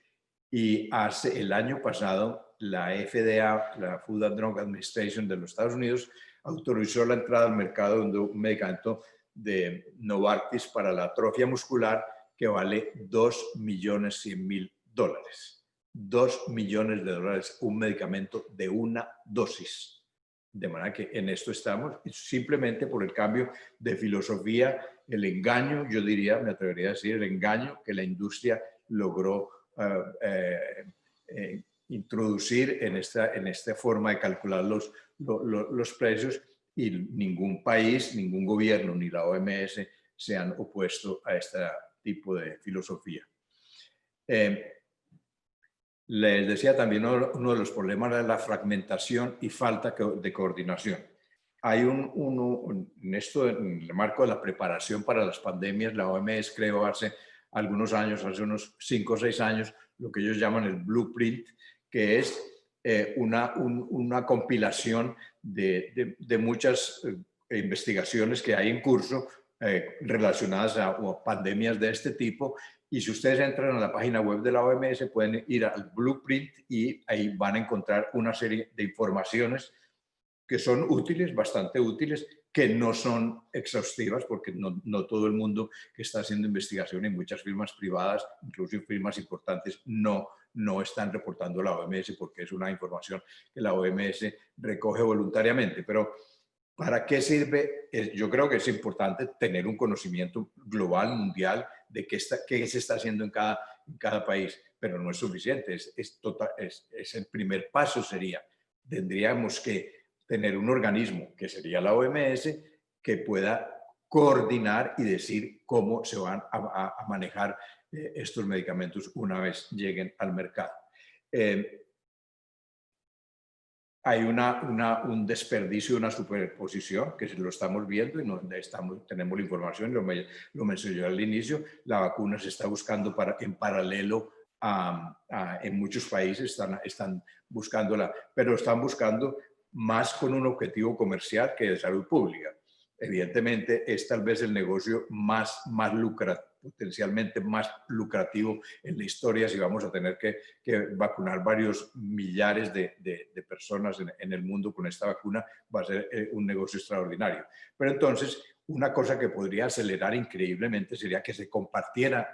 y hace el año pasado la FDA, la Food and Drug Administration de los Estados Unidos, autorizó la entrada al mercado de un medicamento de Novartis para la atrofia muscular que vale $2,100,000. $2 millones, un medicamento de una dosis. De manera que en esto estamos, simplemente por el cambio de filosofía, el engaño, yo diría, me atrevería a decir, el engaño que la industria logró introducir en esta forma de calcular los precios, y ningún país, ningún gobierno, ni la OMS se han opuesto a este tipo de filosofía. Les decía también, uno de los problemas es la fragmentación y falta de coordinación. Hay en esto, en el marco de la preparación para las pandemias, la OMS creó hace algunos años, hace unos 5 o 6 años, lo que ellos llaman el Blueprint, que es una compilación de muchas investigaciones que hay en curso relacionadas a pandemias de este tipo. Y si ustedes entran a la página web de la OMS, pueden ir al Blueprint, y ahí van a encontrar una serie de informaciones que son útiles, bastante útiles, que no son exhaustivas, porque no todo el mundo que está haciendo investigación, en muchas firmas privadas, incluso firmas importantes, no están reportando a la OMS, porque es una información que la OMS recoge voluntariamente. Pero ¿para qué sirve? Yo creo que es importante tener un conocimiento global, mundial, de qué se está haciendo en cada país, pero no es suficiente. Es el primer paso. Tendríamos que tener un organismo, que sería la OMS, que pueda coordinar y decir cómo se van a manejar estos medicamentos una vez lleguen al mercado. Hay un desperdicio, una superposición, que lo estamos viendo y tenemos la información, lo mencioné al inicio. La vacuna se está buscando en paralelo en muchos países, están buscándola, pero están buscando más con un objetivo comercial que de salud pública. Evidentemente, es tal vez el negocio más lucrativo, potencialmente más lucrativo en la historia, si vamos a tener que vacunar varios millares de personas en el mundo con esta vacuna, va a ser un negocio extraordinario. Pero entonces, una cosa que podría acelerar increíblemente sería que se compartiera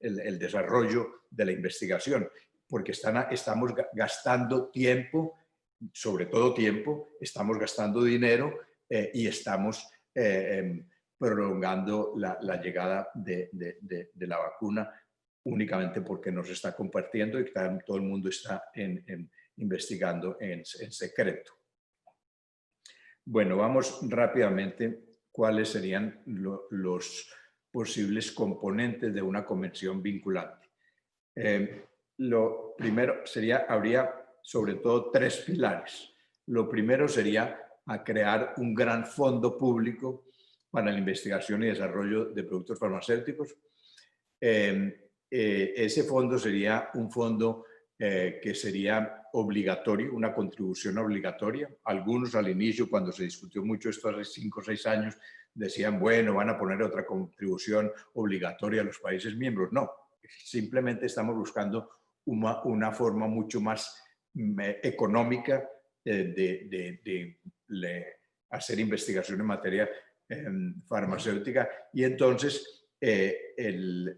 el desarrollo de la investigación, porque estamos gastando tiempo, sobre todo tiempo, estamos gastando dinero y estamos prolongando la llegada de la vacuna únicamente porque no se está compartiendo y todo el mundo está investigando en secreto. Bueno, vamos rápidamente cuáles serían los posibles componentes de una convención vinculante. Lo primero habría sobre todo 3 pilares. Lo primero sería a crear un gran fondo público para la investigación y desarrollo de productos farmacéuticos. Ese fondo sería un fondo que sería obligatorio, una contribución obligatoria. Algunos al inicio, cuando se discutió mucho esto hace 5 o 6 años, decían, bueno, van a poner otra contribución obligatoria a los países miembros. No, simplemente estamos buscando una forma mucho más económica de hacer investigación en materia farmacéutica, y entonces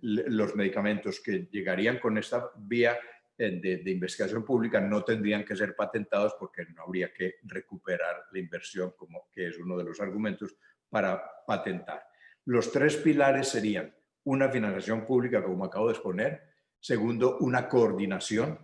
los medicamentos que llegarían con esta vía de investigación pública no tendrían que ser patentados porque no habría que recuperar la inversión, que es uno de los argumentos para patentar. Los 3 pilares serían una financiación pública, como acabo de exponer. Segundo, una coordinación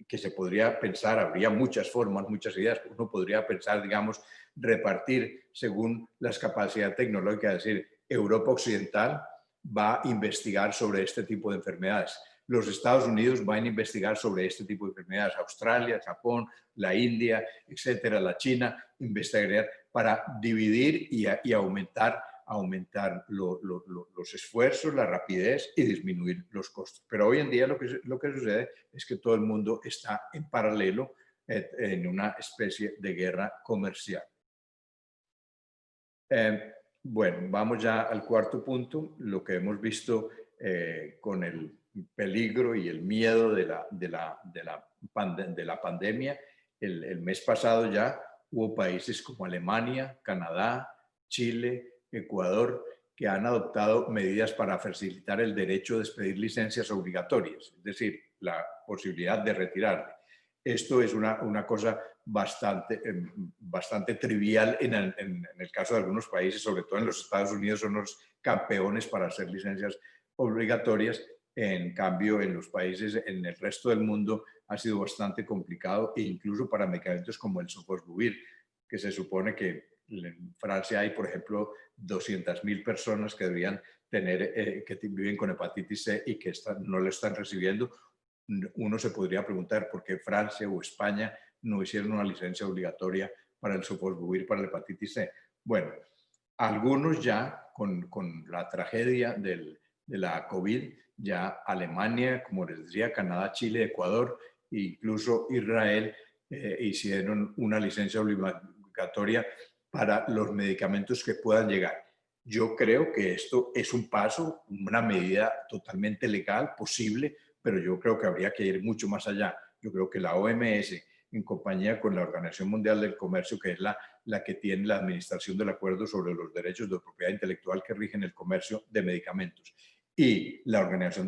que se podría pensar, habría muchas formas, muchas ideas. Uno podría pensar, digamos, repartir según las capacidades tecnológicas, es decir, Europa Occidental va a investigar sobre este tipo de enfermedades. Los Estados Unidos van a investigar sobre este tipo de enfermedades. Australia, Japón, la India, etcétera, la China, investigarían para dividir y aumentar los esfuerzos, la rapidez y disminuir los costos. Pero hoy en día lo que sucede es que todo el mundo está en paralelo en una especie de guerra comercial. Bueno, vamos ya al cuarto punto, lo que hemos visto con el peligro y el miedo de la pandemia. El mes pasado ya hubo países como Alemania, Canadá, Chile, Ecuador, que han adoptado medidas para facilitar el derecho de expedir licencias obligatorias, es decir, la posibilidad de retirarle. Esto es una cosa bastante trivial en el caso de algunos países, sobre todo en los Estados Unidos son los campeones para hacer licencias obligatorias. En cambio, en los países, en el resto del mundo, ha sido bastante complicado, e incluso para medicamentos como el sofosbuvir, que se supone que en Francia hay, por ejemplo, 200.000 personas que deberían tener, que viven con hepatitis C y que no lo están recibiendo. Uno se podría preguntar por qué Francia o España no hicieron una licencia obligatoria para el sofosbuvir para la hepatitis C. Bueno, algunos ya con la tragedia de la COVID, ya Alemania, como les decía, Canadá, Chile, Ecuador e incluso Israel hicieron una licencia obligatoria para los medicamentos que puedan llegar. Yo creo que esto es un paso, una medida totalmente legal, posible, pero yo creo que habría que ir mucho más allá. Yo creo que la OMS, en compañía con la Organización Mundial del Comercio, que es la que tiene la administración del acuerdo sobre los derechos de propiedad intelectual que rigen el comercio de medicamentos, y la Organización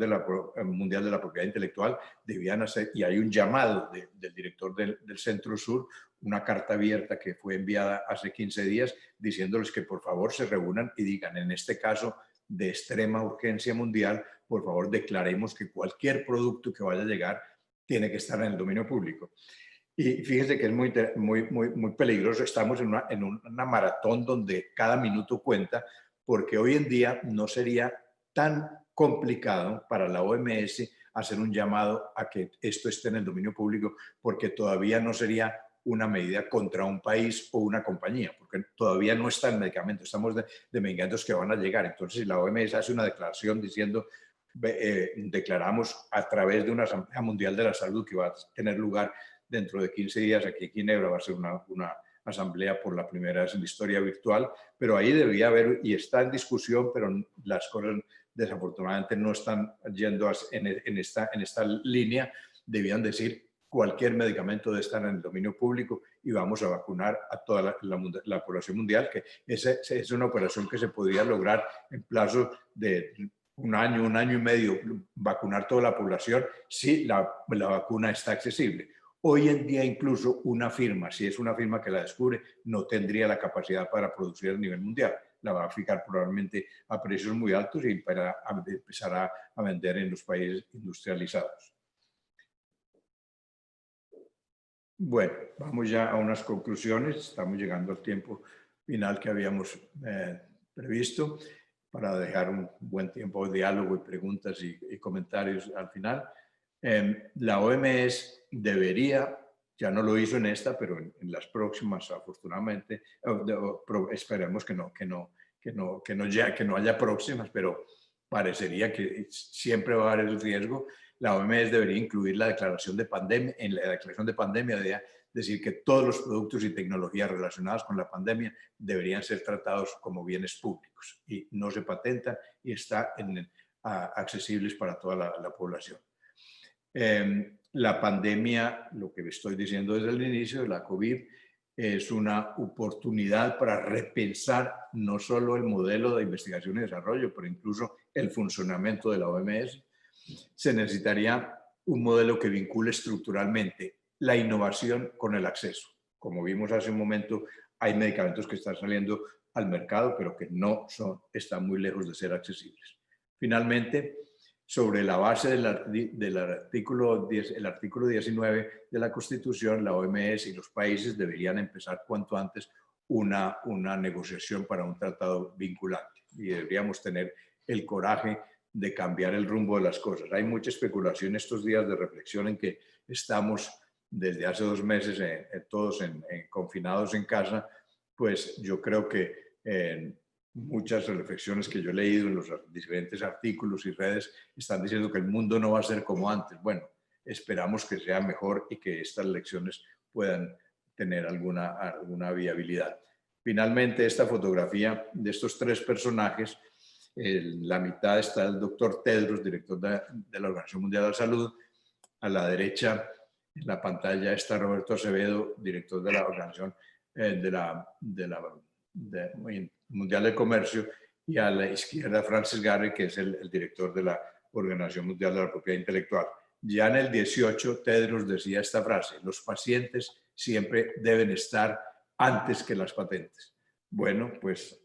Mundial de la Propiedad Intelectual debían hacer, y hay un llamado del director del Centro Sur, una carta abierta que fue enviada hace 15 días diciéndoles que por favor se reúnan y digan, en este caso de extrema urgencia mundial, por favor declaremos que cualquier producto que vaya a llegar tiene que estar en el dominio público. Y fíjese que es muy peligroso. Estamos en una maratón donde cada minuto cuenta, porque hoy en día no sería tan complicado para la OMS hacer un llamado a que esto esté en el dominio público, porque todavía no sería una medida contra un país o una compañía, porque todavía no está el medicamento, estamos de medicamentos que van a llegar. Entonces, si la OMS hace una declaración diciendo, declaramos a través de una Asamblea Mundial de la Salud que va a tener lugar dentro de 15 días aquí en Ginebra, va a ser una asamblea por la primera vez en la historia virtual, pero ahí debería haber, y está en discusión, pero las cosas desafortunadamente no están yendo en esta línea. Debían decir cualquier medicamento debe estar en el dominio público y vamos a vacunar a toda la población mundial, que esa es una operación que se podría lograr en plazo de un año y medio, vacunar toda la población si la vacuna está accesible. Hoy en día incluso una firma, si es una firma que la descubre, no tendría la capacidad para producir a nivel mundial. La va a fijar probablemente a precios muy altos y para empezar a vender en los países industrializados. Bueno, vamos ya a unas conclusiones. Estamos llegando al tiempo final que habíamos previsto para dejar un buen tiempo de diálogo y preguntas y comentarios al final. La OMS debería, ya no lo hizo en esta, pero en las próximas, afortunadamente, esperemos que no haya próximas, pero parecería que siempre va a haber el riesgo. La OMS debería incluir la declaración de pandemia, en la declaración de pandemia debería decir que todos los productos y tecnologías relacionados con la pandemia deberían ser tratados como bienes públicos y no se patentan y están accesibles para toda la población. La pandemia, lo que estoy diciendo desde el inicio de la COVID, es una oportunidad para repensar no solo el modelo de investigación y desarrollo, pero incluso el funcionamiento de la OMS. Se necesitaría un modelo que vincule estructuralmente la innovación con el acceso. Como vimos hace un momento, hay medicamentos que están saliendo al mercado, pero que están muy lejos de ser accesibles. Finalmente, sobre la base del artículo 19 de la Constitución, la OMS y los países deberían empezar cuanto antes una negociación para un tratado vinculante. Y deberíamos tener el coraje de cambiar el rumbo de las cosas. Hay mucha especulación estos días de reflexión en que estamos desde hace 2 meses todos confinados en casa. Pues yo creo que muchas reflexiones que yo he leído en los diferentes artículos y redes están diciendo que el mundo no va a ser como antes. Bueno, esperamos que sea mejor y que estas lecciones puedan tener alguna viabilidad. Finalmente, esta fotografía de estos 3 personajes, en la mitad está el doctor Tedros, director de la Organización Mundial de la Salud. A la derecha, en la pantalla, está Roberto Acevedo, director de la Organización Mundial de Comercio, y a la izquierda Francis Garrett, que es el director de la Organización Mundial de la Propiedad Intelectual. Ya en el 18, Tedros decía esta frase: los pacientes siempre deben estar antes que las patentes. Bueno, pues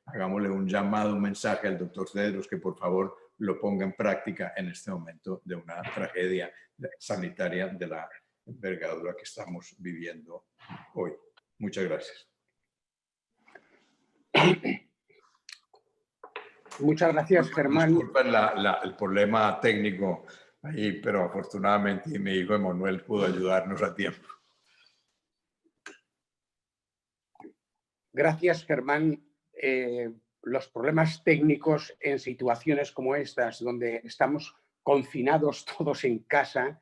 hagámosle un llamado, un mensaje al doctor Tedros que por favor lo ponga en práctica en este momento de una tragedia sanitaria de la envergadura que estamos viviendo hoy. Muchas gracias. Muchas gracias, Germán. Disculpen el problema técnico ahí, pero afortunadamente mi hijo Emanuel pudo ayudarnos a tiempo. Gracias, Germán. Los problemas técnicos en situaciones como estas, donde estamos confinados todos en casa,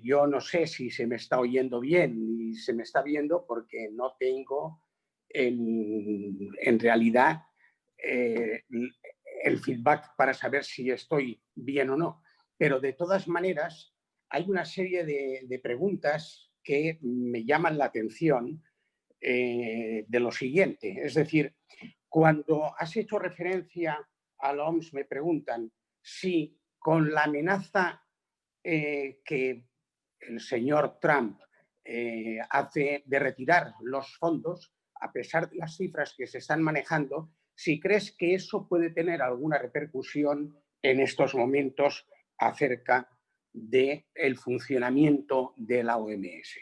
yo no sé si se me está oyendo bien y se me está viendo porque no tengo en realidad el feedback para saber si estoy bien o no. Pero de todas maneras, hay una serie de preguntas que me llaman la atención de lo siguiente. Es decir, cuando has hecho referencia a la OMS, me preguntan si con la amenaza que el señor Trump hace de retirar los fondos, a pesar de las cifras que se están manejando, si crees que eso puede tener alguna repercusión en estos momentos acerca del funcionamiento de la OMS.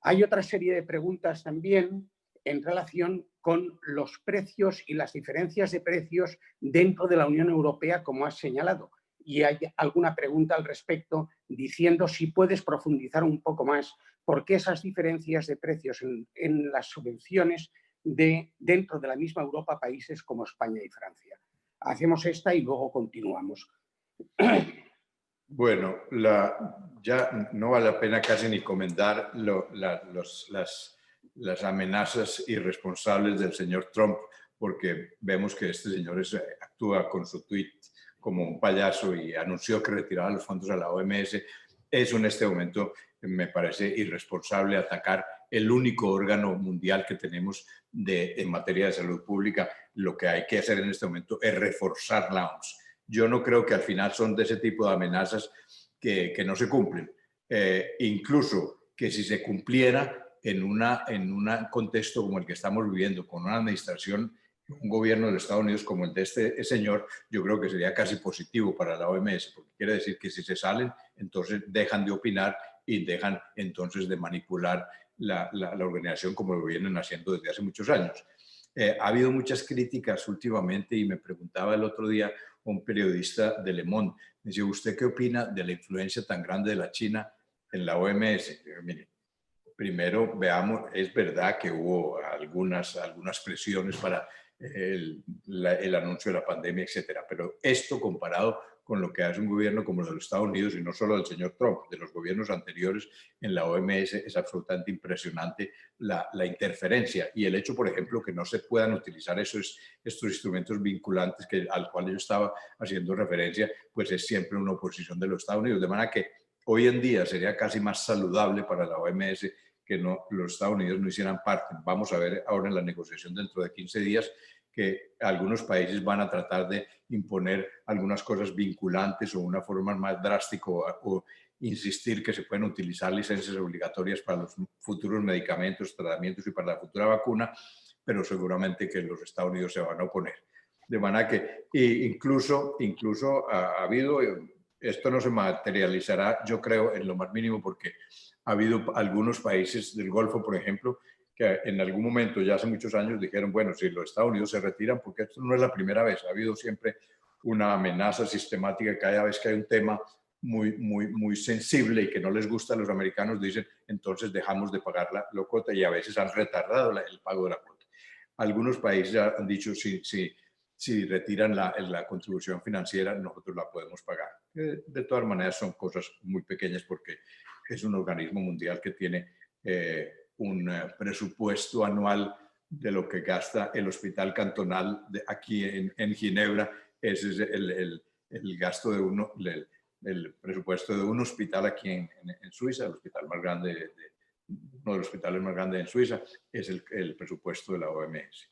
Hay otra serie de preguntas también en relación con los precios y las diferencias de precios dentro de la Unión Europea, como has señalado. Y hay alguna pregunta al respecto diciendo si puedes profundizar un poco más por qué esas diferencias de precios en las subvenciones dentro de la misma Europa, países como España y Francia. Hacemos esta y luego continuamos. Bueno, ya no vale la pena casi ni comentar las amenazas irresponsables del señor Trump, porque vemos que este señor actúa con su tweet como un payaso y anunció que retiraba los fondos a la OMS. Eso en este momento me parece irresponsable atacar el único órgano mundial que tenemos en materia de salud pública. Lo que hay que hacer en este momento es reforzar la OMS. Yo no creo que al final son de ese tipo de amenazas que no se cumplen. Incluso que si se cumpliera en un contexto como el que estamos viviendo, con una administración, un gobierno de los Estados Unidos como el de este señor, yo creo que sería casi positivo para la OMS, porque quiere decir que si se salen, entonces dejan de opinar y dejan entonces de manipular la organización como lo vienen haciendo desde hace muchos años. Ha habido muchas críticas últimamente y me preguntaba el otro día un periodista de Le Monde, me dice, ¿usted qué opina de la influencia tan grande de la China en la OMS? Mire, primero veamos, es verdad que hubo algunas presiones para el anuncio de la pandemia, etcétera, pero esto comparado con lo que hace un gobierno como el de los Estados Unidos, y no solo del señor Trump, de los gobiernos anteriores en la OMS, es absolutamente impresionante la interferencia y el hecho, por ejemplo, que no se puedan utilizar estos instrumentos vinculantes al cual yo estaba haciendo referencia, pues es siempre una oposición de los Estados Unidos, de manera que hoy en día sería casi más saludable para la OMS que los Estados Unidos no hicieran parte. Vamos a ver ahora en la negociación dentro de 15 días que algunos países van a tratar de imponer algunas cosas vinculantes o una forma más drástica o insistir que se pueden utilizar licencias obligatorias para los futuros medicamentos, tratamientos y para la futura vacuna, pero seguramente que los Estados Unidos se van a oponer. De manera que incluso ha habido, esto no se materializará, yo creo, en lo más mínimo, porque ha habido algunos países del Golfo, por ejemplo, que en algún momento, ya hace muchos años, dijeron, bueno, si los Estados Unidos se retiran, porque esto no es la primera vez, ha habido siempre una amenaza sistemática cada vez que hay un tema muy sensible y que no les gusta a los americanos, dicen, entonces dejamos de pagar la cuota y a veces han retardado el pago de la cuota. Algunos países ya han dicho, si retiran la contribución financiera, nosotros la podemos pagar. De todas maneras, son cosas muy pequeñas porque es un organismo mundial que tiene un presupuesto anual de lo que gasta el hospital cantonal aquí en Ginebra. Ese es el gasto de el presupuesto de un hospital aquí en Suiza, el hospital más grande, uno de los hospitales más grandes en Suiza, es el presupuesto de la OMS.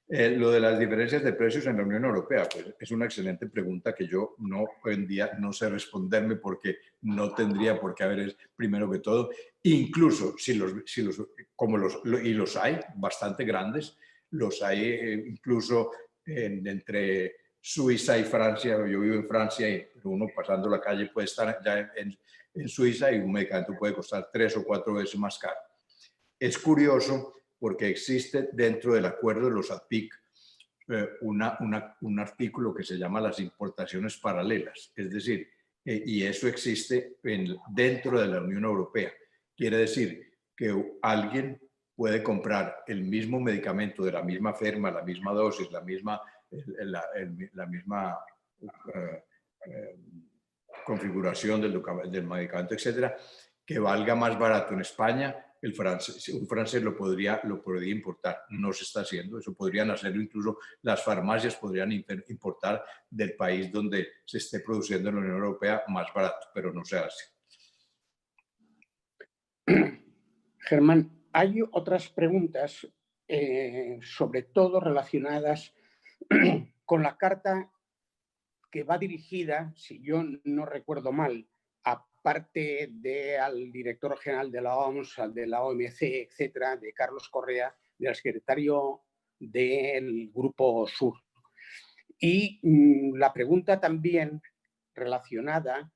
Lo de las diferencias de precios en la Unión Europea, pues es una excelente pregunta que yo hoy en día no sé responderme porque no tendría por qué haber, primero que todo, incluso y los hay bastante grandes, los hay incluso entre Suiza y Francia. Yo vivo en Francia y uno pasando la calle puede estar ya en Suiza y un medicamento puede costar 3 o 4 veces más caro. Es curioso porque existe dentro del acuerdo de los APIC un artículo que se llama las importaciones paralelas, es decir, y eso existe dentro de la Unión Europea. Quiere decir que alguien puede comprar el mismo medicamento de la misma firma, la misma dosis, la misma configuración del medicamento, etcétera, que valga más barato en España. Un francés lo podría importar. No se está haciendo. Eso podrían hacerlo incluso las farmacias, podrían importar del país donde se esté produciendo en la Unión Europea más barato, pero no se hace. Germán, hay otras preguntas, sobre todo relacionadas con la carta que va dirigida, si yo no recuerdo mal, aparte al director general de la OMS, de la OMC, etcétera, de Carlos Correa, del secretario del Grupo Sur. Y la pregunta también relacionada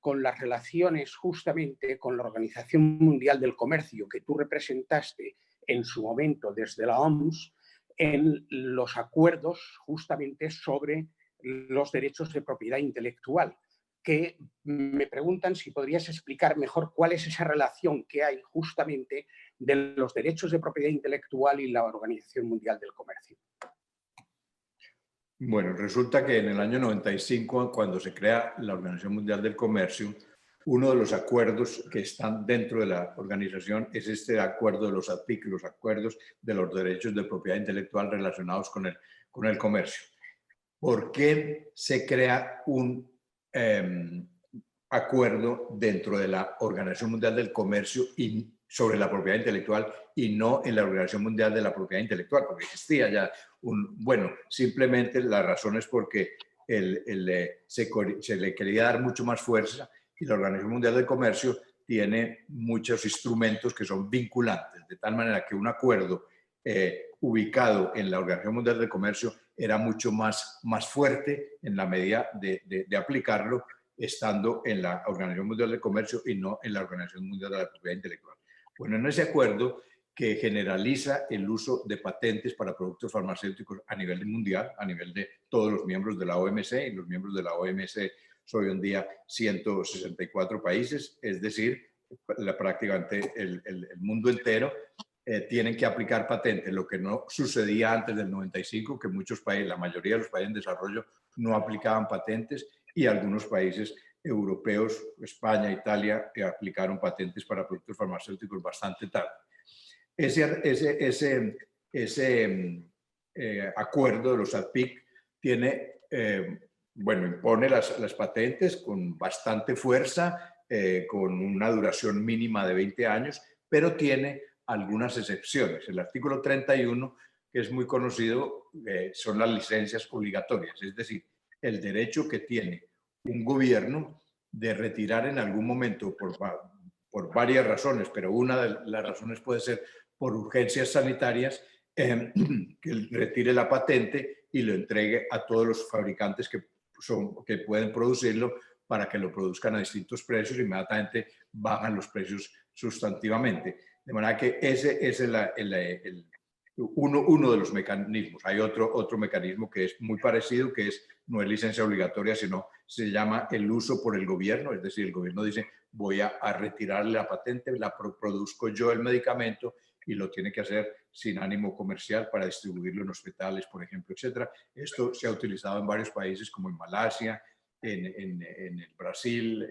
con las relaciones justamente con la Organización Mundial del Comercio que tú representaste en su momento desde la OMS en los acuerdos justamente sobre los derechos de propiedad intelectual, que me preguntan si podrías explicar mejor cuál es esa relación que hay justamente de los derechos de propiedad intelectual y la Organización Mundial del Comercio. Bueno, resulta que en el año 95, cuando se crea la Organización Mundial del Comercio, uno de los acuerdos que están dentro de la organización es este acuerdo de los APIC, los acuerdos de los derechos de propiedad intelectual relacionados con el comercio. ¿Por qué se crea un acuerdo dentro de la Organización Mundial del Comercio y sobre la propiedad intelectual y no en la Organización Mundial de la Propiedad Intelectual? Porque existía ya bueno, simplemente la razón es porque se le quería dar mucho más fuerza y la Organización Mundial del Comercio tiene muchos instrumentos que son vinculantes, de tal manera que un acuerdo ubicado en la Organización Mundial del Comercio era mucho más fuerte en la medida de aplicarlo estando en la Organización Mundial del Comercio y no en la Organización Mundial de la Propiedad Intelectual. Bueno, en ese acuerdo que generaliza el uso de patentes para productos farmacéuticos a nivel mundial, a nivel de todos los miembros de la OMC, y los miembros de la OMC son hoy en día 164 países, es decir, prácticamente el mundo entero tienen que aplicar patentes, lo que no sucedía antes del 95, que muchos países, la mayoría de los países en desarrollo no aplicaban patentes y algunos países europeos, España, Italia, aplicaron patentes para productos farmacéuticos bastante tarde. Ese acuerdo de los APIC tiene, bueno, impone las patentes con bastante fuerza, con una duración mínima de 20 años, pero tiene algunas excepciones. El artículo 31, que es muy conocido, son las licencias obligatorias, es decir, el derecho que tiene un gobierno de retirar en algún momento por varias razones, pero una de las razones puede ser por urgencias sanitarias, que retire la patente y lo entregue a todos los fabricantes que pueden producirlo para que lo produzcan a distintos precios, inmediatamente bajan los precios sustantivamente. De manera que ese es uno de los mecanismos. Hay otro mecanismo que es muy parecido, que no es licencia obligatoria, sino se llama el uso por el gobierno. Es decir, el gobierno dice, voy a retirarle la patente, produzco yo el medicamento y lo tiene que hacer sin ánimo comercial para distribuirlo en hospitales, por ejemplo, etcétera. Esto se ha utilizado en varios países como en Malasia, en el Brasil,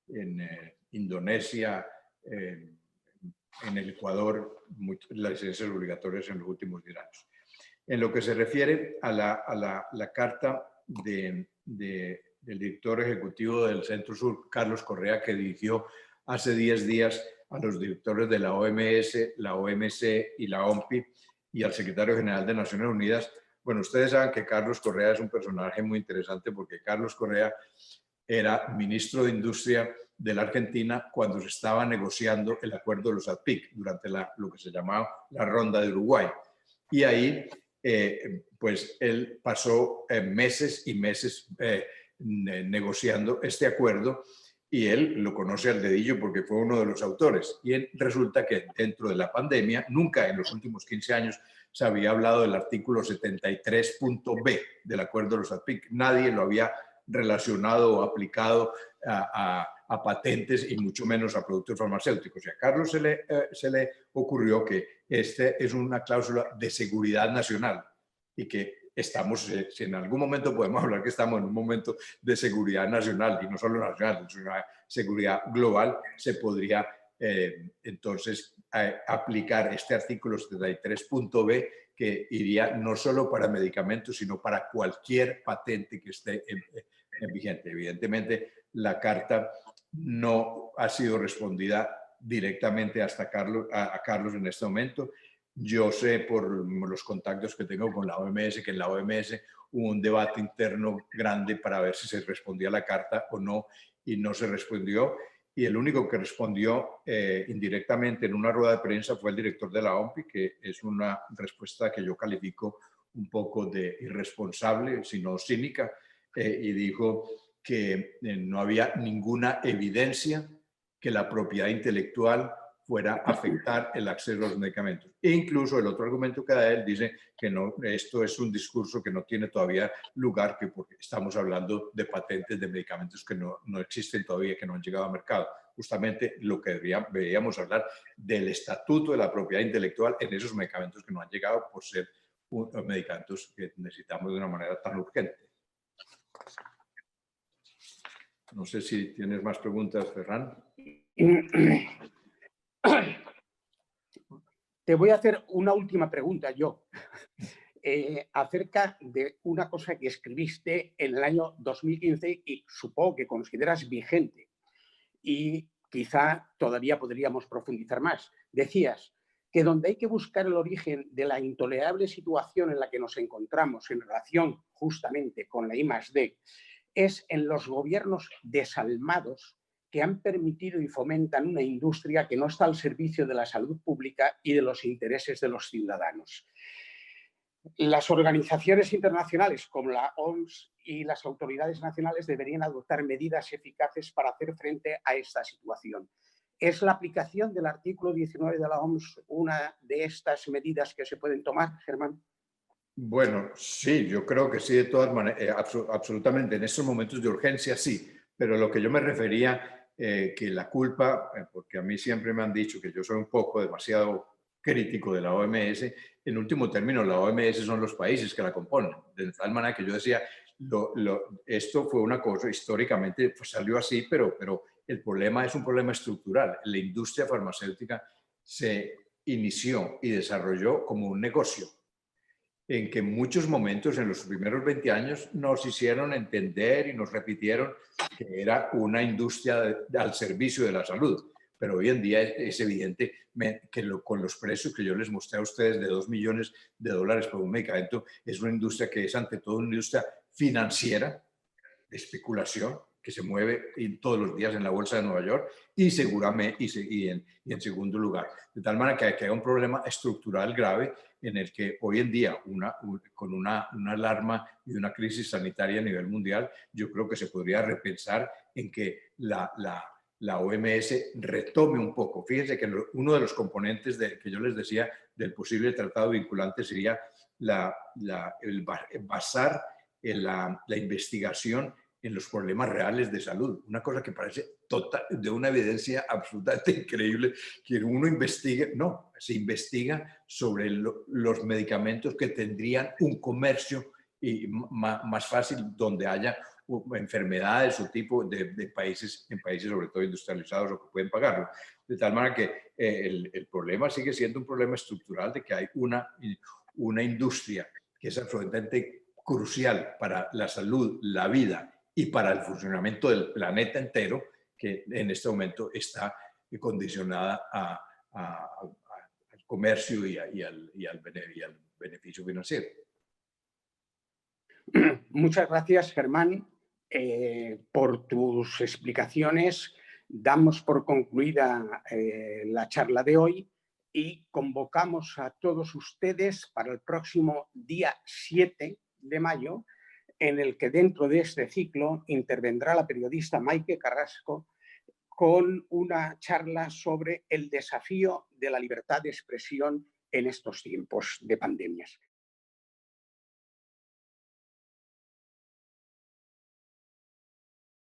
en Indonesia, en el Ecuador, las licencias obligatorias en los últimos 10 años. En lo que se refiere a la carta del director ejecutivo del Centro Sur, Carlos Correa, que dirigió hace 10 días a los directores de la OMS, la OMC y la OMPI y al secretario general de Naciones Unidas. Bueno, ustedes saben que Carlos Correa es un personaje muy interesante porque Carlos Correa era ministro de Industria de la Argentina cuando se estaba negociando el acuerdo de los APIC durante lo que se llamaba la Ronda de Uruguay. Y ahí, pues él pasó meses y meses negociando este acuerdo y él lo conoce al dedillo porque fue uno de los autores. Y resulta que dentro de la pandemia, nunca en los últimos 15 años se había hablado del artículo 73.b del acuerdo de los APIC. Nadie lo había relacionado o aplicado a patentes y mucho menos a productos farmacéuticos. Y a Carlos se le ocurrió que este es una cláusula de seguridad nacional y que estamos, si en algún momento podemos hablar que estamos en un momento de seguridad nacional y no solo nacional, es una seguridad global, se podría entonces aplicar este artículo 73.b que iría no solo para medicamentos, sino para cualquier patente que esté vigente. Evidentemente, la carta no ha sido respondida directamente a Carlos en este momento. Yo sé por los contactos que tengo con la OMS que en la OMS hubo un debate interno grande para ver si se respondía la carta o no, y no se respondió. Y el único que respondió indirectamente en una rueda de prensa fue el director de la OMPI, que es una respuesta que yo califico un poco de irresponsable, sino cínica, y dijo que no había ninguna evidencia que la propiedad intelectual fuera a afectar el acceso a los medicamentos. E incluso el otro argumento que da él dice que no, esto es un discurso que no tiene todavía lugar, que porque estamos hablando de patentes de medicamentos que no existen todavía, que no han llegado al mercado. Justamente lo que deberíamos hablar del estatuto de la propiedad intelectual en esos medicamentos que no han llegado por ser medicamentos que necesitamos de una manera tan urgente. No sé si tienes más preguntas, Ferran. Te voy a hacer una última pregunta yo, acerca de una cosa que escribiste en el año 2015 y supongo que consideras vigente y quizá todavía podríamos profundizar más. Decías que donde hay que buscar el origen de la intolerable situación en la que nos encontramos en relación justamente con la I+D es en los gobiernos desalmados que han permitido y fomentan una industria que no está al servicio de la salud pública y de los intereses de los ciudadanos. Las organizaciones internacionales como la OMS y las autoridades nacionales deberían adoptar medidas eficaces para hacer frente a esta situación. ¿Es la aplicación del artículo 19 de la OMS una de estas medidas que se pueden tomar, Germán? Bueno, sí, yo creo que sí, de todas maneras, absolutamente. En estos momentos de urgencia sí, pero lo que yo me refería, que la culpa, porque a mí siempre me han dicho que yo soy un poco demasiado crítico de la OMS, en último término la OMS son los países que la componen, de tal manera que yo decía, esto fue una cosa, históricamente pues, salió así, pero el problema es un problema estructural. La industria farmacéutica se inició y desarrolló como un negocio, en que en muchos momentos, en los primeros 20 años, nos hicieron entender y nos repitieron que era una industria al servicio de la salud. Pero hoy en día es evidente que con los precios que yo les mostré a ustedes de $2 millones por un medicamento, es una industria que es ante todo una industria financiera, de especulación, que se mueve todos los días en la bolsa de Nueva York y seguramente y en segundo lugar. De tal manera que hay un problema estructural grave en el que hoy en día, con una alarma y una crisis sanitaria a nivel mundial, yo creo que se podría repensar en que la OMS retome un poco. Fíjense que uno de los componentes que yo les decía del posible tratado vinculante sería el basar la investigación en los problemas reales de salud. Una cosa que parece de una evidencia absolutamente increíble, que uno investigue, no, se investiga sobre los medicamentos que tendrían un comercio más fácil donde haya enfermedades o tipo de países, en países sobre todo industrializados o que pueden pagarlo. De tal manera que el problema sigue siendo un problema estructural de que hay una industria que es absolutamente crucial para la salud, la vida y para el funcionamiento del planeta entero, que en este momento está condicionada al comercio y al beneficio financiero. Muchas gracias, Germán, por tus explicaciones. Damos por concluida la charla de hoy y convocamos a todos ustedes para el próximo día 7 de mayo, en el que dentro de este ciclo intervendrá la periodista Maike Carrasco con una charla sobre el desafío de la libertad de expresión en estos tiempos de pandemias.